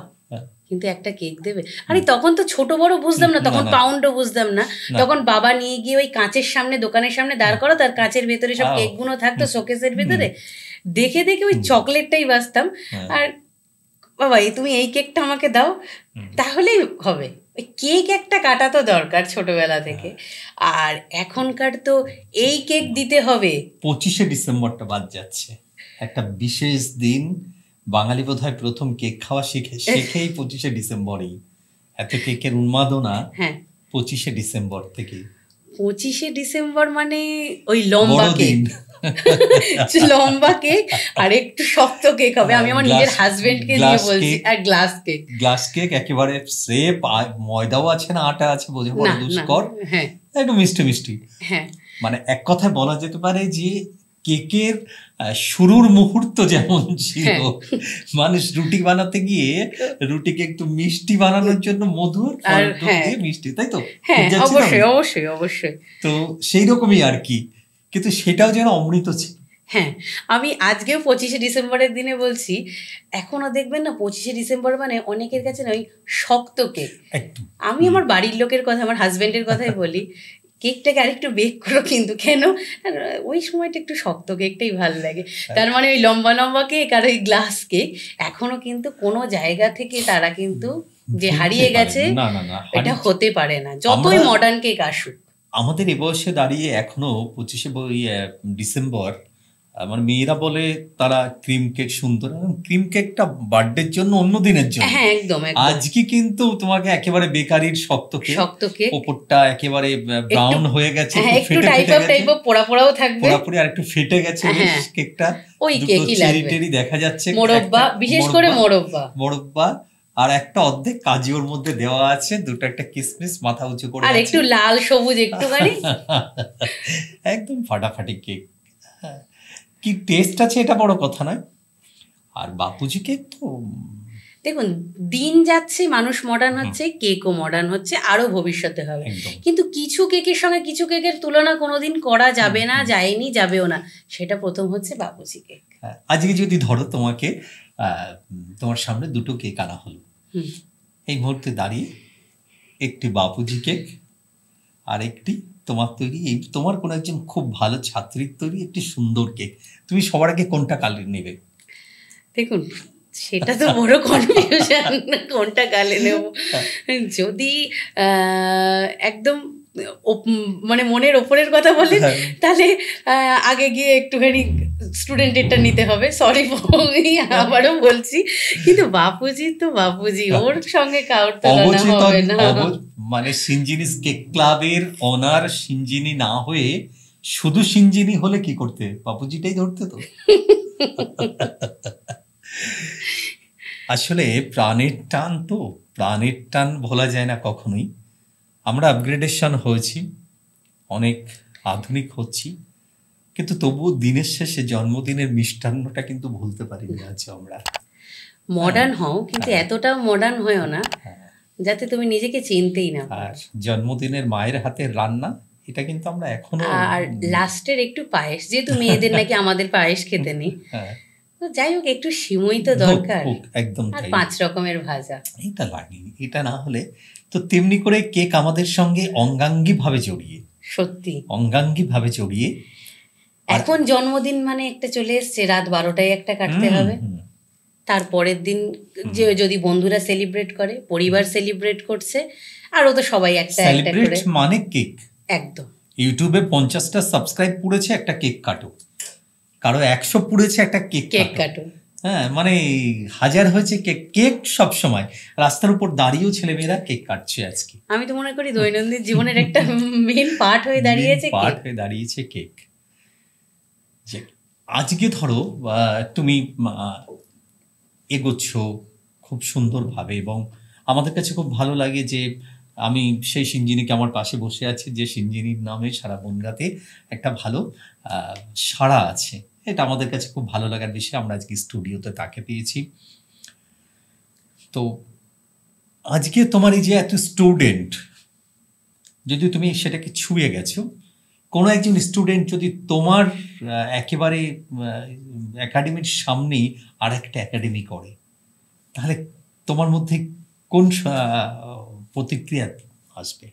কিন্তু একটা কেক দেবে। আরে তখন তো ছোট বড় বুঝতাম না, তখন পাউন্ডও বুঝতাম না, তখন বাবা নিয়ে গিয়ে ওই কাঁচের সামনে, দোকানের সামনে দাঁড় করো, তার কাঁচের ভেতরে সব কেকগুলো থাকতো শোকেসের ভেতরে, দেখে দেখে ওই চকলেটটাই বাঁচতাম। আর বাবা তুমি এই কেকটা আমাকে দাও, তাহলেই হবে। ওই কেক একটা কাটা তো দরকার ছোটবেলা থেকে। আর এখনকার তো এই কেক দিতে হবে। 25শে ডিসেম্বরটা বাদ যাচ্ছে, একটা বিশেষ দিন। বাঙালি বোধহয় প্রথম কেক খাওয়া শেখেই 25শে ডিসেম্বরেই। এত কেকের উন্মাদনা 25শে ডিসেম্বর থেকে। 25শে ডিসেম্বর মানে ওই লম্বা কেক, লম্বা কেক আর একটু শক্ত কেক হবে। আমি আমার নিজের হাজবেন্ডকে দিয়ে বলছি। আর গ্লাস কেক একেবারে স্রেফ, ময়দাও আছে না আটা আছে বোঝা বড় দুষ্কর, একটু মিষ্টি মিষ্টি। মানে এক কথায় বলা যেতে পারে যে কেকের শুরুর মুহূর্ত যেমন ছিল, মানুষ রুটি বানাতে গিয়ে রুটিকে একটু মিষ্টি বানানোর জন্য মধুর ফল দিয়ে মিষ্টি, তাই তো? অবশ্যই অবশ্যই অবশ্যই। তো সেই রকমই আর কি, কিন্তু সেটাও যেন অমৃত ছিল। হ্যাঁ, আমি আজকেও 25শে ডিসেম্বরের দিনে বলছি, এখনো দেখবেন না 25শে ডিসেম্বর মানে অনেকের কাছে না ওই শক্ত কেক। আমি আমার বাড়ির লোকের কথা, আমার হাজবেন্ডের কথাই বলি, কেকটাকে আরেকটু বেক করো, কিন্তু কেন ওই সময়টা একটু শক্ত কেকটাই ভালো লাগে। তার মানে ওই লম্বা লম্বা কেক আর ওই গ্লাস কেক এখনো কিন্তু কোনো জায়গা থেকে তারা কিন্তু যে হারিয়ে গেছে এটা হতে পারে না, যতই মডার্ন কেক আসুক। আমাদের এ বয়সে দাঁড়িয়ে এখনো 25শে ডিসেম্বর আমার মেয়েরা বলে তারা ক্রিম কেক সুন্দর, ক্রিম কেকটা বার্থডের জন্য, অন্য দিনের জন্য। হ্যাঁ একদম। আজকে কিন্তু তোমাকে একেবারে বেকারির শক্ত কেক, ওপরটা একেবারে ব্রাউন হয়ে গেছে, একটু টাইপ অফ পোড়া পোড়াও থাকবে, পোড়াপুরি আর একটু ফেটে গেছে কেকটা, ওই কেকই লাগবে, চেরি দেখা যাচ্ছে, মোরব্বা, বিশেষ করে মোরব্বা আর একটা অর্ধেক কাজু ওর মধ্যে দেওয়া আছে, দুটো একটা কিসমিস মাথা উঁচু করে, আর একটু লাল সবুজ একটুখানি, একদম ফাটাফাটি কেক। কি টেস্ট আছে এটা বড় কথা নয়। আর বাপুজি কেক তো দেখুন দিন যাচ্ছে, মানুষ মডার্ন হচ্ছে, কেকও মডার্ন হচ্ছে, আরো ভবিষ্যতে হবে, কিন্তু কিছু কেকের সঙ্গে কিছু কেকের তুলনা কোনোদিন করা যাবে না, যায়নি, যাবেও না। সেটা প্রথম হচ্ছে বাপুজি কেক। আজকে যদি ধরো তোমাকে তোমার সামনে দুটো কেক আনা হলো, এই মুহূর্তে দাঁড়িয়ে একটি বাপুজি কেক আর একটি তোমার তৈরি, এই তোমার কোনো একজন খুব ভালো ছাত্রীর তৈরি একটি সুন্দর কেক, তুমি সবার আগে কোনটা কালে নেবে? দেখুন সেটা তো বড় কনফিউশন, কোনটা গালে নেব। যদি একদম মানে মনের ওপরের কথা বলি, তাহলে আগে গিয়ে একটুখানি স্টুডেন্টেরটা নিতে হবে, সরি আবারও বলছি, কিন্তু বাপুজি তো বাপুজি, ওর সঙ্গে কাউর তুলনা হবে না। মানে সিনজিনি কেক ক্লাবের ওনার সিনজিনি না হয়ে শুধু সিনজিনি হলে কি করতে, বাপুজিটাই ধরতে তো। আসলে প্রাণের টান তো, প্রাণের টান ভোলা যায় না কখনোই। আমরা আপগ্রেডেশন হয়েছি, অনেক আধুনিক হচ্ছি, কিন্তু তবুও দিনের শেষে জন্মদিনের মিষ্টান্নটা কিন্তু ভুলতে পারিনি আজ আমরা। মডার্ন হও, কিন্তু এতটাও মডার্ন হয়েও না যাতে তুমি নিজেকে চিনতেই না। আর জন্মদিনের মায়ের হাতের রান্না, এটা কিন্তু আমরা এখনো, আর লাস্টের একটু পায়েস, যেহেতু মেয়েদের নাকি আমাদের পায়েস খেতে নেই, যাই হোক একটু সিমুই তো দরকার, একদম, আর 5 রকমের ভাজা, এটা লাগে। এটা না হলে তো তেমনি করে কেক আমাদের সঙ্গে অঙ্গাঙ্গী ভাবে জড়িয়ে, সত্যি অঙ্গাঙ্গী ভাবে জড়িয়ে। এখন জন্মদিন মানে একটা চলে এসছে, রাত 12টায় একটা কাটতে হবে, তারপরের দিন যে যদি বন্ধুরা সেলিব্রেট করে, পরিবার সেলিব্রেট করছে, আর ও তো সবাই একটা একটা করে, মানে কেক একদম। ইউটিউবে 50টা সাবস্ক্রাইব পুড়েছে, একটা কেক কাটো, কারো 100 পুড়েছে, একটা কেক কাটো, হ্যাঁ, মানে 1000 হয়েছে কেক সব সময় রাস্তার উপর দাঁড়িয়েও ছেলেমেয়েরা কেক কাটছে আজকে। আমি তো মনে করি দৈনন্দিন জীবনের একটা মেইন পার্ট হয়ে দাঁড়িয়েছে কেক। যে আজকে ধরো তুমি এগোচ্ছ খুব সুন্দরভাবে, এবং আমাদের কাছে খুব ভালো লাগে যে আমি সেই সিঞ্জিনিকে আমার পাশে বসে আছি, যে সিঞ্জিনির নামে সারা বনগাঁতে একটা ভালো সাড়া আছে, এটা আমাদের কাছে খুব ভালো লাগার বিষয়। আমরা আজকে স্টুডিওতে তাকে পেয়েছি। তো আজকে তোমার এই যে এত স্টুডেন্ট, যদি তুমি সেটাকে ছুঁয়ে গেছো, কোনো একজন স্টুডেন্ট যদি তোমার একেবারে একাডেমির সামনেই আর একটা একাডেমি করে, তাহলে তোমার মধ্যে কোন প্রতিক্রিয়া আসবে?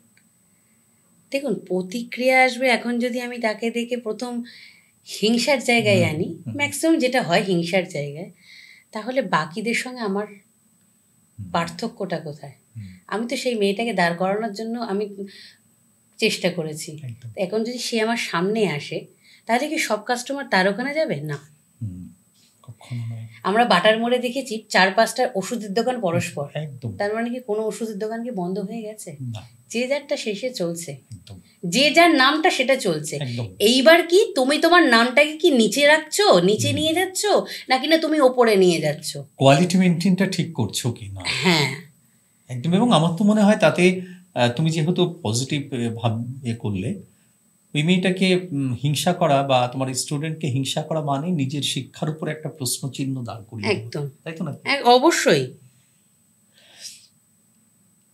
দেখুন প্রতিক্রিয়া আসবে, এখন যদি আমি তাকে দেখে প্রথম হিংসার জায়গায় আনি, ম্যাক্সিমাম যেটা হয় হিংসার জায়গায়, তাহলে বাকিদের সঙ্গে আমার পার্থক্যটা কোথায়? আমি তো সেই মেয়েটাকে দাঁড় করানোর জন্য আমি চেষ্টা করেছি, এখন যদি সে আমার সামনে আসে, তাহলে কি সব কাস্টমার তার ওখানে যাবে? না, আমরা বাটার মোড়ে দেখেছি 4-5টা ওষুধের দোকান পরস্পর, তার মানে কি কোনো ওষুধের দোকান কি বন্ধ হয়ে গেছে? যে যারটা শেষে চলছে, যে যার নামটা সেটা চলছে। এইবার কি তুমি তোমার নামটাকে কি নিচে রাখছো, নিচে নিয়ে যাচ্ছ, নাকি না তুমি ওপরে নিয়ে যাচ্ছ? কোয়ালিটি মেইনটেইনটা ঠিক করছো কি না? হ্যাঁ একদম। এবং আমার তো মনে হয় তাতে তুমি যেহেতু পজিটিভ ভাব করলে, ওই মেয়েটাকে হিংসা করা বা তোমার স্টুডেন্টকে হিংসা করা মানে নিজের শিক্ষার উপর একটা প্রশ্ন চিহ্ন দাঁড় করিয়ে দেওয়া। একদম তাই তো না? অবশ্যই।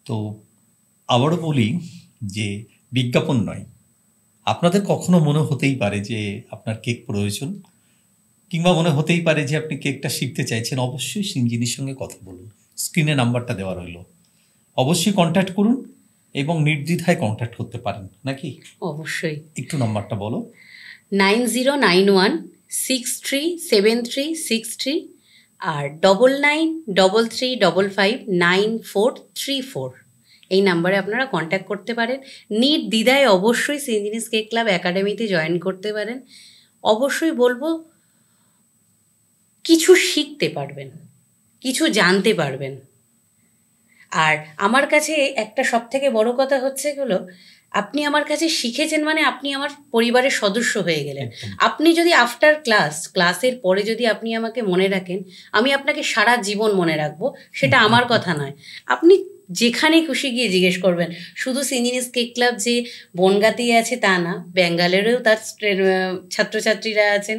তো আবারও বলি যে বিজ্ঞাপন নয়, আপনাদের কখনো মনে হতেই পারে যে আপনার কেক প্রয়োজন, কিংবা মনে হতেই পারে যে আপনি কেকটা শিখতে চাইছেন, অবশ্যই সিঞ্জিনির সঙ্গে কথা বলুন। স্ক্রিনে নাম্বারটা দেওয়া রইল, অবশ্যই কন্ট্যাক্ট করুন এবং নির্দ্বিধায় কন্ট্যাক্ট করতে পারেন, নাকি? অবশ্যই। একটু নাম্বারটা বলো। 9091637363 আর 9933559434 এই নাম্বারে আপনারা কন্ট্যাক্ট করতে পারেন। নির্দ্বিধায় অবশ্যই সিঞ্জিনিস কেক ক্লাব একাডেমিতে জয়েন করতে পারেন। অবশ্যই বলবো, কিছু শিখতে পারবেন, কিছু জানতে পারবেন। আর আমার কাছে একটা সবথেকে বড় কথা হচ্ছে হলো, আপনি আমার কাছে শিখেছেন মানে আপনি আমার পরিবারের সদস্য হয়ে গেলেন। আপনি যদি আফটার ক্লাসের পরে যদি আপনি আমাকে মনে রাখেন, আমি আপনাকে সারা জীবন মনে রাখবো, সেটা আমার কথা নয়। আপনি যেখানে খুশি গিয়ে জিজ্ঞেস করবেন। শুধু সিঞ্জিনিস কেক ক্লাব যে বনগাঁতেই আছে তা না, ব্যাঙ্গালোরেও তার ছাত্রছাত্রীরা আছেন,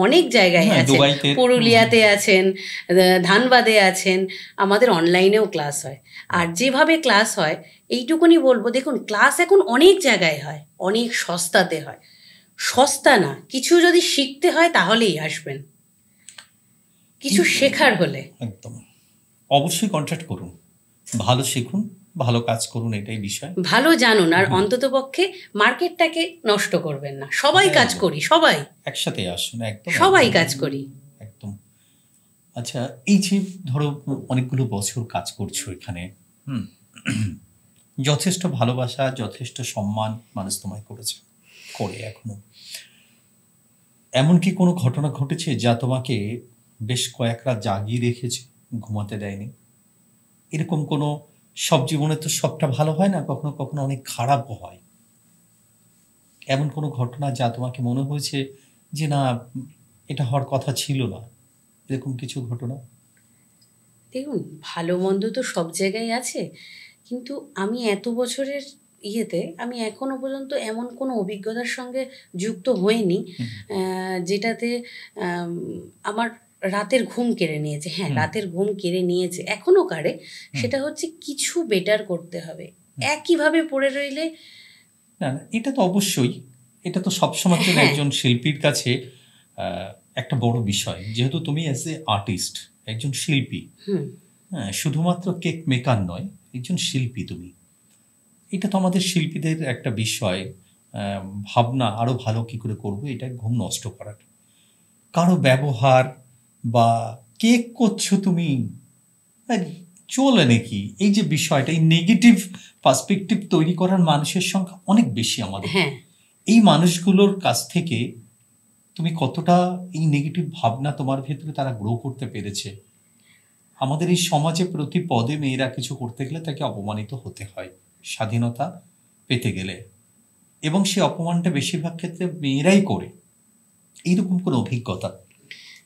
অনেক জায়গায় আছেন, পুরুলিয়াতে আছেন, ধানবাদে আছেন, আমাদের অনলাইনেও ক্লাস হয়। আর যেভাবে ক্লাস হয়, এইটুকুনি বলবো, দেখুন ক্লাস এখন অনেক জায়গায় হয়, অনেক সস্তাতে হয়। সস্তা না, কিছু যদি শিখতে হয় তাহলেই আসবেন, কিছু শেখার হলে। একদম অবশ্যই কন্ট্যাক্ট করুন, ভালো শিখুন, ভালো কাজ করুন, এটাই বিষয়। ভালো জানুন, আর অন্ততপক্ষে মার্কেটটাকে নষ্ট করবেন না। সবাই কাজ করি, সবাই একসাথে আসুন, একদম সবাই কাজ করি। একদম। আচ্ছা, এই যে ধরো অনেকগুলো বছর কাজ করছো এখানে, যথেষ্ট ভালোবাসা, যথেষ্ট সম্মান মানুষ তোমায় করেছে, করে এখনো। এমন কি কোনো ঘটনা ঘটেছে যা তোমাকে বেশ কয়েক রাত জাগিয়ে রেখেছে, ঘুমাতে দেয়নি? এরকম কোনো, সব জীবনে তো সবটা ভালো হয় না, কখনো কখনো অনেক খারাপও হয়। এমন কোনো ঘটনা যা তোমাকে মনে হয়েছে যে না, এটা হওয়ার কথা ছিল না, এরকম কিছু ঘটনা? দেখুন, ভালো মন্দ তো সব জায়গায় আছে, কিন্তু আমি এত বছরের ইয়েতে আমি এখনো পর্যন্ত এমন কোনো অভিজ্ঞতার সঙ্গে যুক্ত হইনি যেটাতে আমার রাতের ঘুম কেড়ে নিয়েছে। হ্যাঁ, রাতের ঘুম কেড়ে নিয়েছে, এখনো কাড়ে। সেটা হচ্ছে কিছু বেটার করতে হবে, একইভাবে পড়ে রইলে না। এটা তো অবশ্যই, এটা তো সবসময় জন্য একজন শিল্পীর কাছে একটা বড় বিষয়, যেহেতু তুমি অ্যাজ এ আর্টিস্ট, একজন শিল্পী, হ্যাঁ, শুধুমাত্র কেক মেকার নয়, একজন শিল্পী তুমি। এটা তো আমাদের শিল্পীদের একটা বিষয়, ভাবনা আরো ভালো কি করে করবো, এটা ঘুম নষ্ট করার। কারো ব্যবহার বা কেক করছো তুমি, চলে নাকি, এই যে বিষয়টা, এই নেগেটিভ পার্সপেক্টিভ তৈরি করার মানুষের সংখ্যা অনেক বেশি আমাদের। এই মানুষগুলোর কাছ থেকে তুমি কতটা এই নেগেটিভ ভাবনা তোমার ভেতরে তারা গ্রো করতে পেরেছে? আমাদের এই সমাজে প্রতি পদে মেয়েরা কিছু করতে গেলে তাকে অপমানিত হতে হয় স্বাধীনতা পেতে গেলে, এবং সে অপমানটা বেশিরভাগ ক্ষেত্রে মেয়েরাই করে। এইরকম কোনো অভিজ্ঞতা?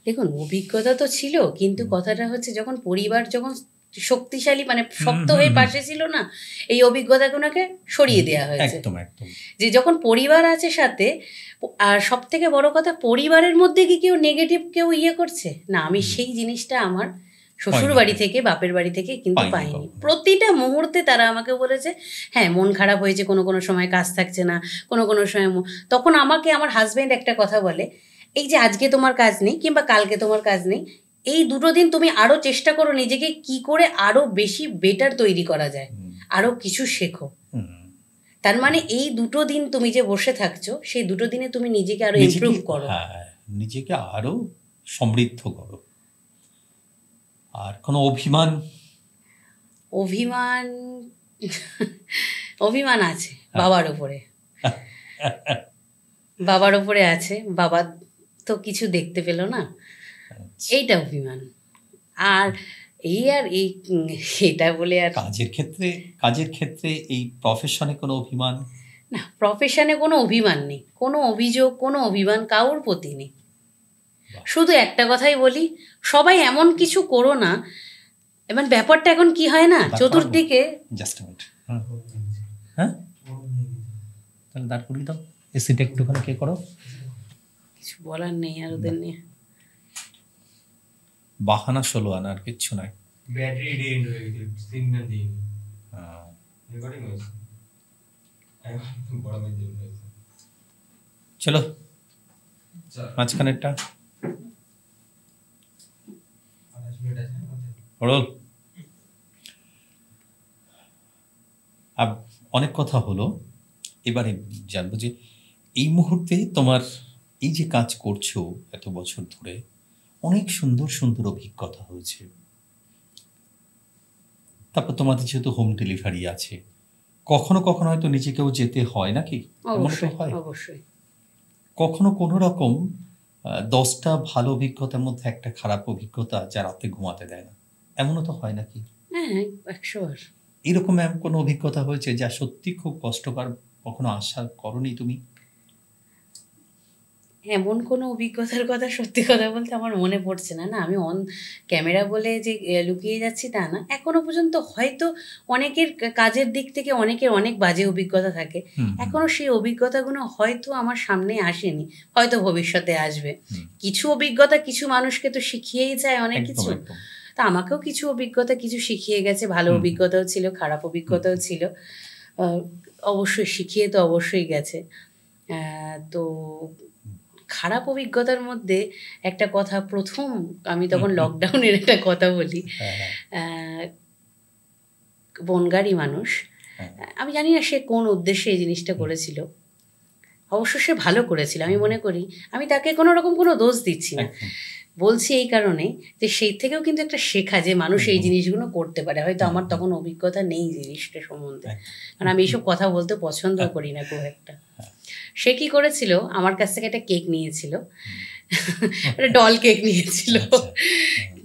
দেখুন, অভিজ্ঞতা তো ছিল, কিন্তু কথাটা হচ্ছে যখন পরিবার যখন শক্তিশালী মানে শক্ত হয়ে পাশে ছিল না, এই অভিজ্ঞতাগুলোকে সরিয়ে দেওয়া হয়েছে। একদম একদম। যে যখন পরিবার আছে সাথে, আর সব থেকে বড় কথা, পরিবারের মধ্যে কি কেউ নেগেটিভ কেউ ইয়ে করছে না, আমি সেই জিনিসটা আমার শ্বশুর বাড়ি থেকে, বাপের বাড়ি থেকে কিন্তু পাইনি। প্রতিটা মুহূর্তে তারা আমাকে বলেছে, হ্যাঁ মন খারাপ হয়েছে, কোনো কোনো সময় কাজ থাকছে না, কোনো কোনো সময় তখন আমাকে আমার হাজব্যান্ড একটা কথা বলে, এই যে আজকে তোমার কাজ নেই কিংবা কালকে তোমার কাজ নেই, এই দুটো দিন তুমি আরো চেষ্টা করো নিজেকে কি করে আরো বেশি বেটার তৈরি করা যায়, আরো কিছু শেখো। তার মানে এই দুটো দিন তুমি যে বসে থাকছো, সেই দুটো দিনে তুমি নিজেকে আরো ইমপ্রুভ করো, নিজেকে আরো সমৃদ্ধ করো। আর কোনো অভিমান? অভিমান অভিমান আছে বাবার উপরে। বাবার উপরে আছে, বাবা তো কিছু দেখতে পেল না, এইটা অভিমান। আর এই এটা বলে আর কাজের ক্ষেত্রে এই প্রফেশনে কোনো অভিমান? না, প্রফেশনে কোনো অভিমান নেই, কোনো অভিযোগ, কোনো অভিমান কারোর প্রতি নেই। শুধু একটা কথাই বলি, সবাই এমন কিছু করো না। এবার ব্যাপারটা এখন কি হয় না, চতুর্দিকে জাস্ট মিনিট, হ্যাঁ তাহলে দাঁড় করিয়ে দাও। এসিটা একটুখানি কে করো। কিছু বলার নেই আর ওদের নিয়ে। বাহানা 16 আনা, আর কিচ্ছু নাই। ব্যাটারি ডেড হয়ে গেছে, সিগন্যাল দিইনি। হ্যাঁ। রেকর্ডিং হয়েছে, এখন বড় মেয়ে হয়েছে। চলো চল, মাঝখানেরটা 28 মিনিট আছে আমাদের। হরল। অনেক কথা হলো, এবারে জানবো যে এই মুহূর্তে তোমার এই যে কাজ করছো এত বছর ধরে, অনেক সুন্দর সুন্দর অভিজ্ঞতা হয়েছে। তারপর তোমাদের যেহেতু হোম ডেলিভারি আছে, কখনো কখনো হয়তো নিজেকেও যেতে হয় নাকি? এমন তো অবশ্যই হয়। অবশ্যই। কখনো কোনো রকম 10টা ভালো অভিজ্ঞতার মধ্যে একটা খারাপ অভিজ্ঞতা যা রাতে ঘুমাতে দেয় না, এমনও তো হয় নাকি? হ্যাঁ 100 বার। এরকম কোনো অভিজ্ঞতা হয়েছে যা সত্যি খুব কষ্টকর, কখনো আশা করনি তুমি? এমন কোনো অভিজ্ঞতার কথা সত্যি কথা বলতে আমার মনে পড়ছে না। না, আমি অন ক্যামেরা বলে যে লুকিয়ে যাচ্ছি তা না। এখনো পর্যন্ত হয়তো অনেকের কাজের দিক থেকে অনেকের অনেক বাজে অভিজ্ঞতা থাকে, এখনো সেই অভিজ্ঞতাগুলো হয়তো আমার সামনে আসেনি, হয়তো ভবিষ্যতে আসবে। কিছু অভিজ্ঞতা কিছু মানুষকে তো শিখিয়েই যায় অনেক একদম কিছু। একদম। তা আমাকেও কিছু অভিজ্ঞতা কিছু শিখিয়ে গেছে, ভালো অভিজ্ঞতাও ছিল, খারাপ অভিজ্ঞতাও ছিল। অবশ্যই শিখিয়ে তো অবশ্যই গেছে। তো খারাপ অভিজ্ঞতার মধ্যে একটা কথা, প্রথম আমি তখন লকডাউনের একটা কথা বলি। বনগাড়ি মানুষ, আমি জানি না সে কোন উদ্দেশ্যে এই জিনিসটা করেছিল, অবশ্য সে ভালো করেছিল আমি মনে করি, আমি তাকে কোনো রকম কোনো দোষ দিচ্ছি না। বলছি এই কারণে যে সেই থেকেও কিন্তু একটা শেখা যে মানুষ এই জিনিসগুলো করতে পারে। হয়তো আমার তখন অভিজ্ঞতা নেই জিনিসটা সম্বন্ধে, কারণ আমি এইসব কথা বলতে পছন্দ করি না খুব একটা। সে কি করেছিল, আমার কাছ থেকে একটা কেক নিয়েছিল, একটা ডল কেক নিয়েছিল।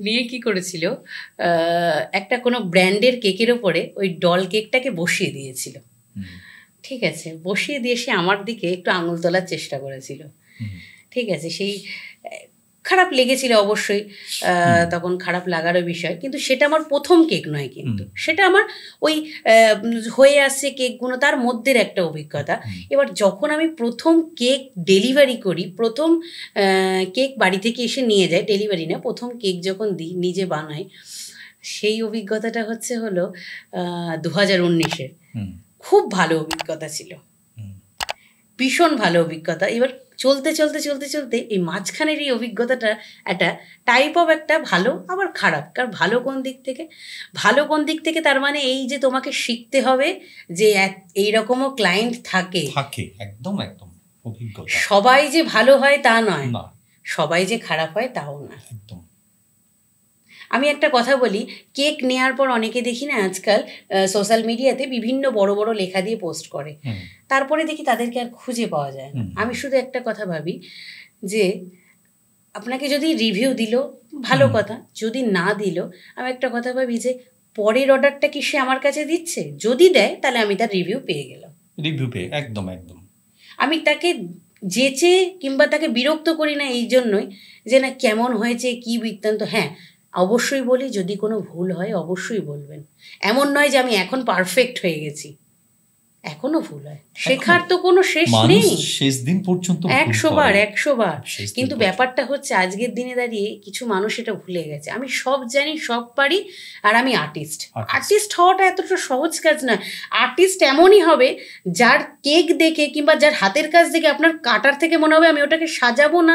নিয়ে কি করেছিল, একটা কোনো ব্র্যান্ডের কেকের ওপরে ওই ডল কেকটাকে বসিয়ে দিয়েছিল। ঠিক আছে, বসিয়ে দিয়ে সে আমার দিকে একটু আঙুল তোলার চেষ্টা করেছিল। ঠিক আছে, সেই খারাপ লেগেছিল অবশ্যই, তখন খারাপ লাগারও বিষয়, কিন্তু সেটা আমার প্রথম কেক নয়, কিন্তু সেটা আমার ওই হয়ে আসছে কেকগুলো তার মধ্যের একটা অভিজ্ঞতা। এবার যখন আমি প্রথম কেক ডেলিভারি করি, প্রথম কেক বাড়ি থেকে এসে নিয়ে যায়, ডেলিভারি না, প্রথম কেক যখন দিই নিজে বানাই, সেই অভিজ্ঞতাটা হলো 2019-এর। খুব ভালো অভিজ্ঞতা ছিল, ভীষণ ভালো অভিজ্ঞতা। এবার চলতে চলতে চলতে চলতে এই মাঝখানের এই অভিজ্ঞতাটা একটা টাইপ অফ একটা ভালো আবার খারাপ। কারণ ভালো কোন দিক থেকে, ভালো কোন দিক থেকে তার মানে এই যে তোমাকে শিখতে হবে যে এইরকমও ক্লায়েন্ট থাকে, একদম একদম অভিজ্ঞতা। সবাই যে ভালো হয় তা নয়, না সবাই যে খারাপ হয় তাও না। একদম। আমি একটা কথা বলি, কেক নেওয়ার পর অনেকে দেখি না আজকাল সোশ্যাল মিডিয়াতে বিভিন্ন বড় বড় লেখা দিয়ে পোস্ট করে, তারপরে দেখি তাদেরকে আর খুঁজে পাওয়া যায় না। আমি শুধু একটা কথা ভাবি যে আপনাকে যদি রিভিউ দিল ভালো কথা, যদি না দিল আমি একটা কথা ভাবি যে পরের অর্ডারটা কি সে আমার কাছে দিচ্ছে, যদি দেয় তাহলে আমি তার রিভিউ পেয়ে গেলাম। রিভিউ পেয়ে একদম একদম। আমি তাকে যেচে কিংবা তাকে বিরক্ত করি না এই জন্যই যে না কেমন হয়েছে কি বৃত্তান্ত। হ্যাঁ অবশ্যই বলি, যদি কোনো ভুল হয় অবশ্যই বলবেন, এমন নয় যে আমি এখন পারফেক্ট হয়ে গেছি, এখনো ভুল হয়, শেখার তো কোনো শেষ নেই, শেষ দিন পর্যন্ত 100 বার। কিন্তু ব্যাপারটা হচ্ছে আজকের দিনে দাঁড়িয়ে কিছু মানুষ এটা ভুলে গেছে, আমি সব জানি সব পারি আর আমি আর্টিস্ট হওয়াটা এতটা সহজ কাজ নয়। আর্টিস্ট এমনই হবে যার কেক দেখে কিংবা যার হাতের কাজ দেখে আপনার কাটার থেকে মনে হবে আমি ওটাকে সাজাবো না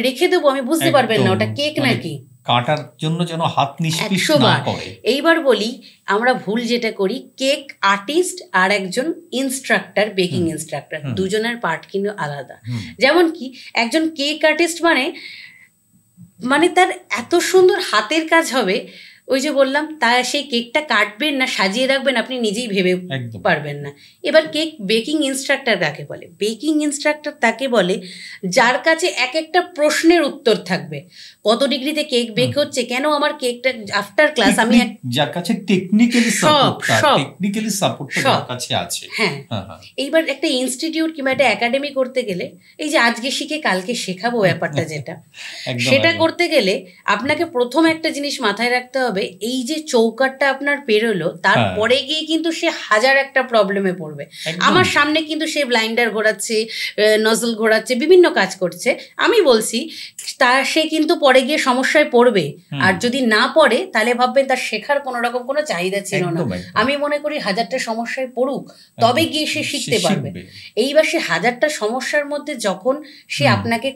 রেখে দেবো, আমি বুঝতে পারবেন না ওটা কেক নাকি। কাটার জন্য যেন হাত নিষ্পিস না করে। এইবার বলি, আমরা ভুল যেটা করি, কেক আর্টিস্ট আর একজন ইনস্ট্রাক্টর, বেকিং ইনস্ট্রাক্টর, দুজনের পার্ট কিন্তু আলাদা। যেমন কি একজন কেক আর্টিস্ট মানে তার এত সুন্দর হাতের কাজ হবে, ওই যে বললাম তা সেই কেকটা কাটবেন না সাজিয়ে রাখবেন আপনি নিজেই ভেবে পারবেন না। এবার কেক বেকিং ইনস্ট্রাক্টর কাকে বলে? বেকিং ইনস্ট্রাক্টর তাকে বলে যার কাছে এক একটা প্রশ্নের উত্তর থাকবে, কত ডিগ্রিতে কেক বেক হচ্ছে, কেন আমার কেকটা আফটার ক্লাস, আমি যার কাছে টেকনিক্যালি সাপোর্ট যার কাছে আছে। হ্যাঁ, এইবার একটা ইনস্টিটিউট কিংবা একটা একাডেমি করতে গেলে, এই যে আজকে শিখে কালকে শেখাবো ব্যাপারটা যেটা, সেটা করতে গেলে আপনাকে প্রথম একটা জিনিস মাথায় রাখতে হবে, হবে এই যে চৌকাটটা আপনার পেরোলো তারপরে গিয়ে কিন্তু সে হাজার একটা প্রবলেমে পড়বে। আমার সামনে কিন্তু সে ব্লাইন্ডার ঘোরাচ্ছে, নজল ঘোরাচ্ছে, বিভিন্ন কাজ করছে, আমি বলছি সে কিন্তু পরে গিয়ে সমস্যায় পড়বে। আর যদি না পড়ে তাহলে ভাববেন তার শেখার কোনো রকম কোনো চাহিদা ছিল না। আমি মনে করি হাজারটা সমস্যায় পড়ুক, তবে গিয়ে সে শিখতে পারবে। এইবার সে হাজারটা সমস্যার মধ্যে যখন সে আপনাকে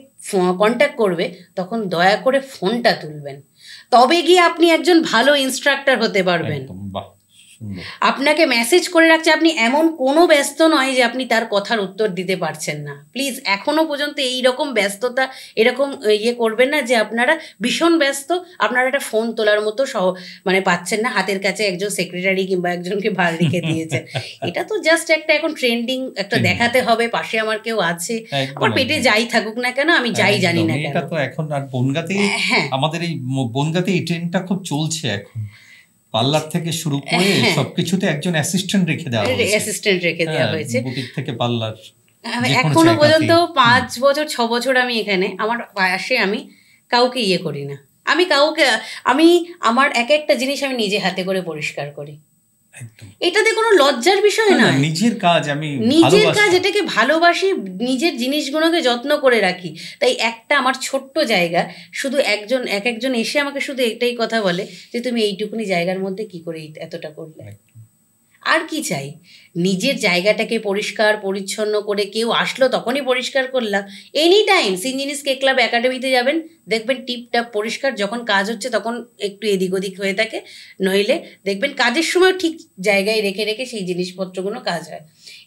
কন্ট্যাক্ট করবে তখন দয়া করে ফোনটা তুলবেন, তবে গিয়ে আপনি একজন ভালো ইনস্ট্রাক্টর হতে পারবেন। আপনাকে মেসেজ করে রাখছে, আপনি এমন কোনো ব্যস্ত নয় যে আপনি তার কথার উত্তর দিতে পারছেন না। প্লিজ এখনো পর্যন্ত এই রকম ব্যস্ততা এরকম করবেন না যে আপনারা ভীষণ ব্যস্ত, আপনারা একটা ফোন তোলার মতো মানে পাচ্ছেন না, হাতের কাছে একজন সেক্রেটারি কিংবা একজনকে ভার রেখে দিয়েছেন। এটা তো জাস্ট একটা এখন ট্রেন্ডিং, একটা দেখাতে হবে পাশে আমার কেউ আছে, আমার পেটে যাই থাকুক না কেন, আমি যাই জানি না কেন। এটা তো এখন আর বনগাঁতে, আমাদের এই বনগাঁতে এই ট্রেন্ডটা খুব চলছে এখন। পার্লার থেকে শুরু করে সবকিছুতে একজন অ্যাসিস্ট্যান্ট রেখে দেওয়া হয়েছে, বুটিক থেকে পার্লার। এখনো পর্যন্ত 5 বছর 6 বছর আমি এখানে, আমার পাশে আমি কাউকে করি না, আমি আমার এক একটা জিনিস আমি নিজে হাতে করে পরিষ্কার করি। এটাতে কোনো লজ্জার বিষয় নয়, নিজের কাজ, আমি নিজের কাজ, এটাকে ভালোবাসি, নিজের জিনিসগুলোকে যত্ন করে রাখি। তাই একটা আমার ছোট্ট জায়গা, শুধু একজন এসে আমাকে শুধু এটাই কথা বলে যে তুমি এইটুকুনি জায়গার মধ্যে কি করে এতটা করলে। আর কি চাই? নিজের জায়গাটাকে পরিষ্কার পরিচ্ছন্ন করে, কেউ আসলো তখনই পরিষ্কার করলাম। এনি টাইম সিনজিনিস কেক ক্লাব একাডেমিতে যাবেন, দেখবেন টিপটাপ পরিষ্কার। যখন কাজ হচ্ছে তখন একটু এদিক ওদিক হয়ে থাকে, নইলে দেখবেন কাজের সময় ঠিক জায়গায় রেখে রেখে সেই জিনিসপত্রগুলো কাজ হয়।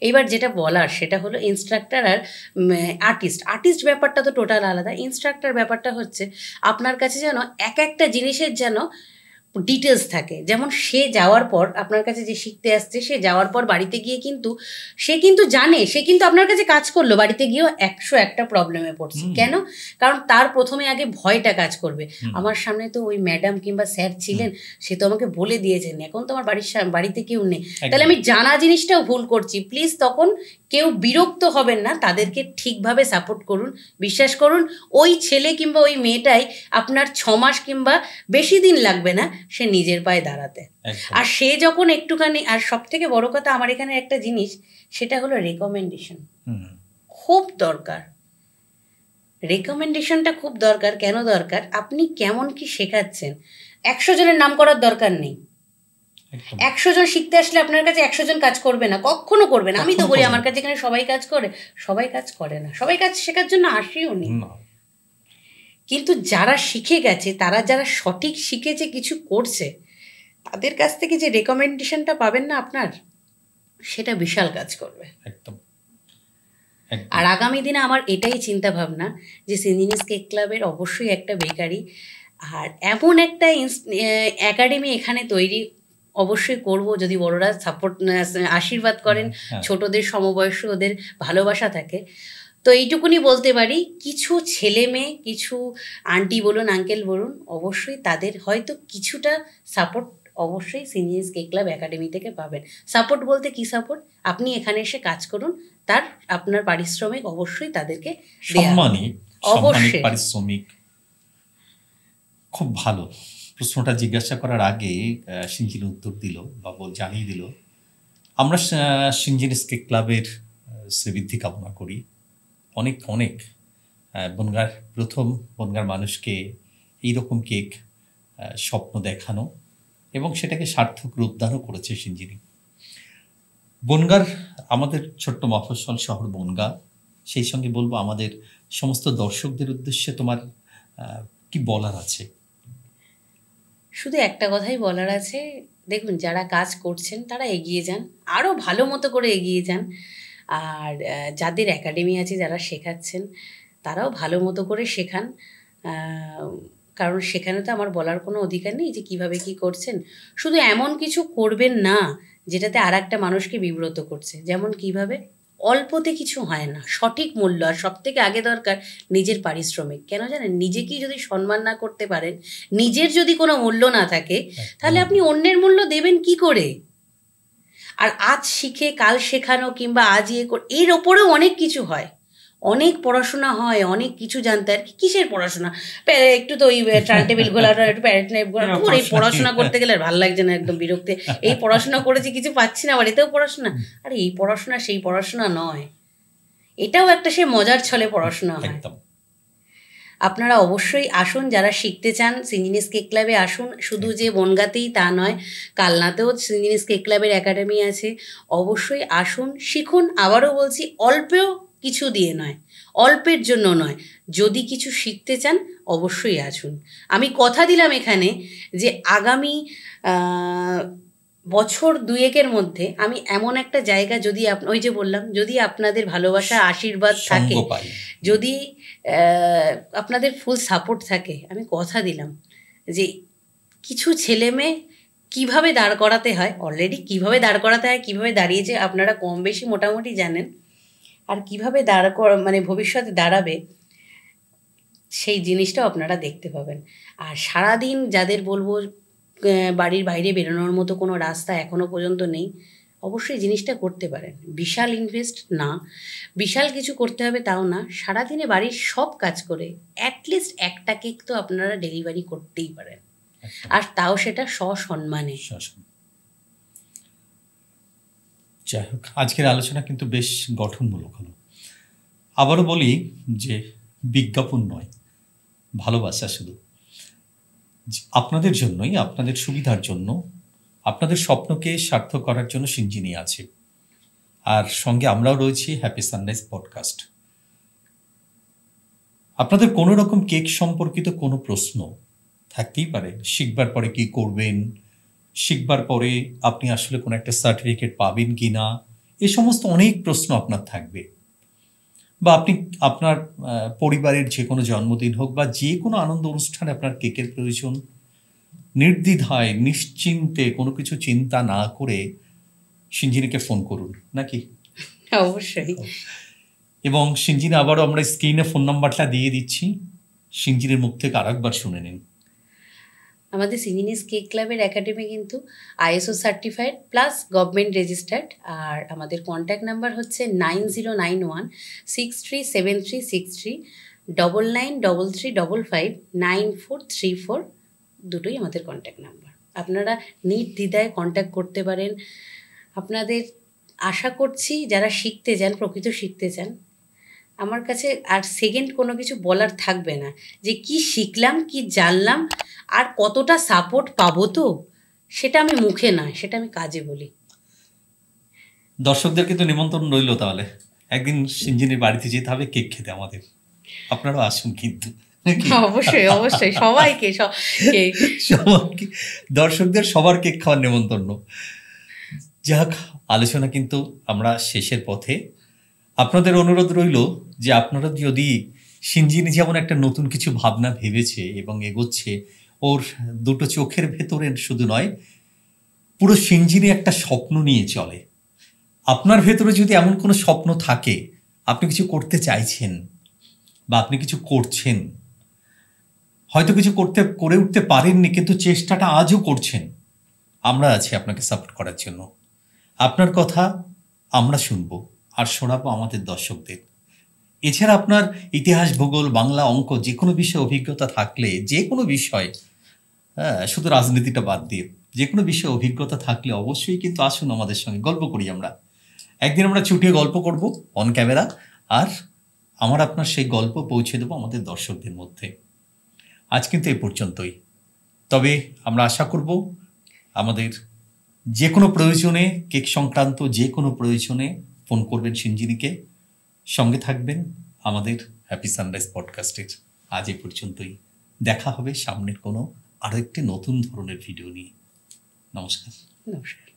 এইবার যেটা বলার সেটা হলো ইনস্ট্রাক্টর আর আর্টিস্ট ব্যাপারটা তো টোটাল আলাদা। ইনস্ট্রাক্টর ব্যাপারটা হচ্ছে আপনার কাছে যেন এক একটা জিনিসের যেন ডিটেলস থাকে। যেমন সে যাওয়ার পর আপনার কাছে যে শিখতে আসছে, সে যাওয়ার পর বাড়িতে গিয়ে কিন্তু সে কিন্তু জানে, সে কিন্তু আপনার কাছে কাজ করলো, বাড়িতে গিয়েও 101টা প্রবলেমে পড়ছে। কেন? কারণ তার প্রথমে আগে ভয়টা কাজ করবে। আমার সামনে তো ওই ম্যাডাম কিংবা স্যার ছিলেন, সে তো আমাকে বলে দিয়েছেন, এখন তো আমার বাড়িতে কেউ নেই, তাহলে আমি জানা জিনিসটাও ভুল করছি। প্লিজ তখন কেউ বিরক্ত হবেন না, তাদেরকে ঠিকভাবে সাপোর্ট করুন। বিশ্বাস করুন, ওই ছেলে কিংবা ওই মেয়েটাই আপনার 6 মাস কিংবা বেশি দিন লাগবে না সে নিজের পায়ে দাঁড়াতে। আর সে যখন একটুখানি, আর সব থেকে বড় কথা আমার এখানে একটা জিনিস, সেটা হলো রেকমেন্ডেশন। খুব দরকার, রেকমেন্ডেশনটা খুব দরকার। কেন দরকার? আপনি কেমন কি শেখাচ্ছেন। 100 জনের নাম করার দরকার নেই। 100 জন শিখতে আসলে আপনার কাছে 100 জন কাজ করবে না, কখনো করবে না। আমি তো বলি আমার কাছে এখানে সবাই কাজ করে, সবাই কাজ করে না, সবাই কাজ শেখার জন্য আসেও নি। কিন্তু যারা শিখে গেছে, তারা যারা সঠিক শিখেছে, কিছু করছে, তাদের কাছ থেকে যে রেকমেন্ডেশনটা পাবেন না আপনার, সেটা বিশাল কাজ করবে। একদম। আর আগামী দিনে আমার এটাই চিন্তা ভাবনা যে সিনজিনিস কেক ক্লাবের অবশ্যই একটা বেকারি আর এমন একটা একাডেমি এখানে তৈরি অবশ্যই করব, যদি বড়রা সাপোর্ট আশীর্বাদ করেন, ছোটদের সমবয়স্ক ওদের ভালোবাসা থাকে। তো এইটুকুনি বলতে পারি, কিছু ছেলে মেয়ে, কিছু আন্টি বলুন, আঙ্কেল বলুন, অবশ্যই তাদের হয়তো কিছুটা সাপোর্ট অবশ্যই সিনজিনিস কেক ক্লাব একাডেমি থেকে পাবেন। সাপোর্ট বলতে কি সাপোর্ট? আপনি এখানে এসে কাজ করুন, তার আপনার পারিশ্রমিক অবশ্যই তাদেরকে অবশ্যই পারিশ্রমিক। খুব ভালো। প্রশ্নটা জিজ্ঞাসা করার আগে সিনজিনি উত্তর দিল বা জানিয়ে দিল। আমরা সিনজিনিস কেক ক্লাবের শ্রীবৃদ্ধি কামনা করি। অনেক অনেক প্রথম বনগাঁর মানুষকে এইরকম কেক স্বপ্ন দেখানো এবং সেটাকে সার্থক রূপদানও করেছে সিনজিনি। বনগাঁর আমাদের ছোট্ট মফস্বল শহর বনগাঁ, সেই সঙ্গে বলবো আমাদের সমস্ত দর্শকদের উদ্দেশ্যে তোমার কি বলার আছে? শুধু একটা কথাই বলার আছে, দেখুন যারা কাজ করছেন তারা এগিয়ে যান, আরও ভালো মতো করে এগিয়ে যান। আর যাদের একাডেমি আছে, যারা শেখাচ্ছেন, তারাও ভালো মতো করে শেখান। কারণ সেখানে তো আমার বলার কোনো অধিকার নেই যে কিভাবে কি করছেন। শুধু এমন কিছু করবেন না যেটাতে আর একটা মানুষকে বিব্রত করছে। যেমন কিভাবে অল্পতে কিছু হয় না, সঠিক মূল্য। আর সব থেকে আগে দরকার নিজের পারিশ্রমিক। কেন জানেন? নিজেকেই যদি সম্মান না করতে পারেন, নিজের যদি কোনো মূল্য না থাকে, তাহলে আপনি অন্যের মূল্য দেবেন কি করে? আর আজ শিখে কাল শেখানো কিংবা আজ এর ওপরেও অনেক কিছু হয়। অনেক পড়াশোনা হয়, অনেক কিছু জানতে হয়। কিসের পড়াশোনা? একটু তো ওই টার্ন টেবিল গোলাটা, একটু প্যারেট টাইপ গোলা, এই পড়াশোনা করতে গেলে আর ভালো লাগছে না, একদম বিরক্তি। এই পড়াশোনা করেছি কিছু পাচ্ছি না, আবার এতেও পড়াশোনা। আরে এই পড়াশোনা সেই পড়াশোনা নয়, এটাও একটা সে মজার ছলে পড়াশোনা হয়। একদম। আপনারা অবশ্যই আসুন, যারা শিখতে চান সিঞ্জিনিস কেক ক্লাবে আসুন। শুধু যে বনগাঁতেই তা নয়, কালনাতেও সিঞ্জিনিস কেক ক্লাবের একাডেমি আছে। অবশ্যই আসুন, শিখুন। আবারও বলছি, অল্পেও কিছু দিয়ে নয়, অল্পের জন্য নয়। যদি কিছু শিখতে চান অবশ্যই আসুন। আমি কথা দিলাম এখানে যে আগামী বছর দুয়েকের মধ্যে আমি এমন একটা জায়গা, যদি ওই যে বললাম, যদি আপনাদের ভালোবাসা আশীর্বাদ থাকে, যদি আপনাদের ফুল সাপোর্ট থাকে, আমি কথা দিলাম যে কিছু ছেলে মেয়ে কীভাবে দাঁড় করাতে হয়, অলরেডি কীভাবে দাঁড় করাতে হয়, কীভাবে দাঁড়িয়েছে আপনারা কম বেশি মোটামুটি জানেন, আর কীভাবে মানে ভবিষ্যতে দাঁড়াবে সেই জিনিসটাও আপনারা দেখতে পাবেন। আর সারাদিন যাদের বলবো বাড়ির বাইরে বেরোনোর মতো কোনো রাস্তা এখনও পর্যন্ত নেই, অবশ্যই জিনিসটা করতে পারেন। বিশাল ইনভেস্ট না, বিশাল কিছু করতে হবে তাও না, সারাদিনে বাড়ির সব কাজ করে অ্যাটলিস্ট একটা কেক তো আপনারা ডেলিভারি করতেই পারেন, আর তাও সেটা সসম্মানে। যাই হোক, আজকের আলোচনা কিন্তু বেশ গঠনমূলক হলো। আবারও বলি যে বিজ্ঞাপন নয়, ভালোবাসা শুধু আপনাদের জন্যই, আপনাদের সুবিধার জন্য, আপনাদের স্বপ্নকে সার্থক করার জন্য সিঞ্জিনি আছে। আর সঙ্গে আমরাও রয়েছি হ্যাপি সানরাইজ পডকাস্ট। আপনাদের কোনো রকম কেক সম্পর্কিত কোনো প্রশ্ন থাকতেই পারে, শিখবার পরে কি করবেন, শিখবার পরে আপনি আসলে কোনো একটা সার্টিফিকেট পাবেন কি না, এ সমস্ত অনেক প্রশ্ন আপনার থাকবে। বা আপনি আপনার পরিবারের যে কোনো জন্মদিন হোক বা যে কোনো আনন্দ অনুষ্ঠানে আপনার কেকের প্রয়োজন, নির্দ্বিধায় নিশ্চিন্তে কোনো কিছু চিন্তা না করে সিঞ্জিনিকে ফোন করুন, নাকি? অবশ্যই। এবং সিঞ্জিনি, আবারও আমরা স্ক্রিনে ফোন নাম্বারটা দিয়ে দিচ্ছি, সিঞ্জিনির মুখ থেকে আরেকবার শুনে নিন। আমাদের সিঞ্জিনিস কেক ক্লাবের একাডেমি কিন্তু ISO certified plus government registered. আর আমাদের কন্ট্যাক্ট নাম্বার হচ্ছে 9091637363, 9933559434, দুটোই আমাদের কন্ট্যাক্ট নাম্বার। আপনারা নির্দ্বিধায় কন্ট্যাক্ট করতে পারেন। আপনাদের আশা করছি যারা শিখতে চান, প্রকৃত শিখতে চান, আমার কাছে আর সেকেন্ড কোনো কিছু বলার থাকবে না যে কি শিখলাম, কি জানলাম, আর কতটা সাপোর্ট পাবো। তো সেটা আমি মুখে নয়, সেটা আমি কাজে বলি। দর্শকদের কিন্তু নিমন্ত্রণ রইল, তাহলে একদিন সিঞ্জিনির বাড়িতে যেতে হবে কেক খেতে আমাদের। আপনারাও আসুন কিন্তু। অবশ্যই অবশ্যই, সবাইকে সবাইকে, দর্শকদের সবার কেক খাওয়ার নেমন্তন্ন। যাক, আলোচনা কিন্তু আমরা শেষের পথে। আপনাদের অনুরোধ রইল যে আপনারা যদি সিঞ্জিনি যেমন একটা নতুন কিছু ভাবনা ভেবেছে এবং এগোচ্ছে, ওর দুটো চোখের ভেতরে শুধু নয়, পুরো সিঞ্জিনি একটা স্বপ্ন নিয়ে চলে। আপনার ভেতরে যদি এমন কোনো স্বপ্ন থাকে, আপনি কিছু করতে চাইছেন বা আপনি কিছু করছেন, হয়তো কিছু করে উঠতে পারেননি কিন্তু চেষ্টাটা আজও করছেন, আমরা আছি আপনাকে সাপোর্ট করার জন্য। আপনার কথা আমরা শুনবো আর শোনাবো আমাদের দর্শকদের। এছাড়া আপনার ইতিহাস, ভূগোল, বাংলা, অঙ্ক যে কোনো বিষয়ে অভিজ্ঞতা থাকলে, যে কোনো বিষয়, শুধু রাজনীতিটা বাদ দিয়ে যে কোনো বিষয়ে অভিজ্ঞতা থাকলে অবশ্যই কিন্তু আসুন আমাদের সঙ্গে, গল্প করি আমরা। একদিন আমরা চুটিয়ে গল্প করব অন ক্যামেরা, আর আপনার সেই গল্প পৌঁছে দেবো আমাদের দর্শকদের মধ্যে। আজ কিন্তু এই পর্যন্তই। তবে আমরা আশা করব আমাদের যে কোনো প্রয়োজনে, কেক সংক্রান্ত যে কোনো প্রয়োজনে ফোন করবেন সিঞ্জিনিকে, সঙ্গে থাকবেন আমাদের হ্যাপি সানরাইজ পডকাস্টের। আজ এই পর্যন্তই, দেখা হবে সামনের কোনো আরও একটি নতুন ধরনের ভিডিও নিয়ে। নমস্কার। নমস্কার।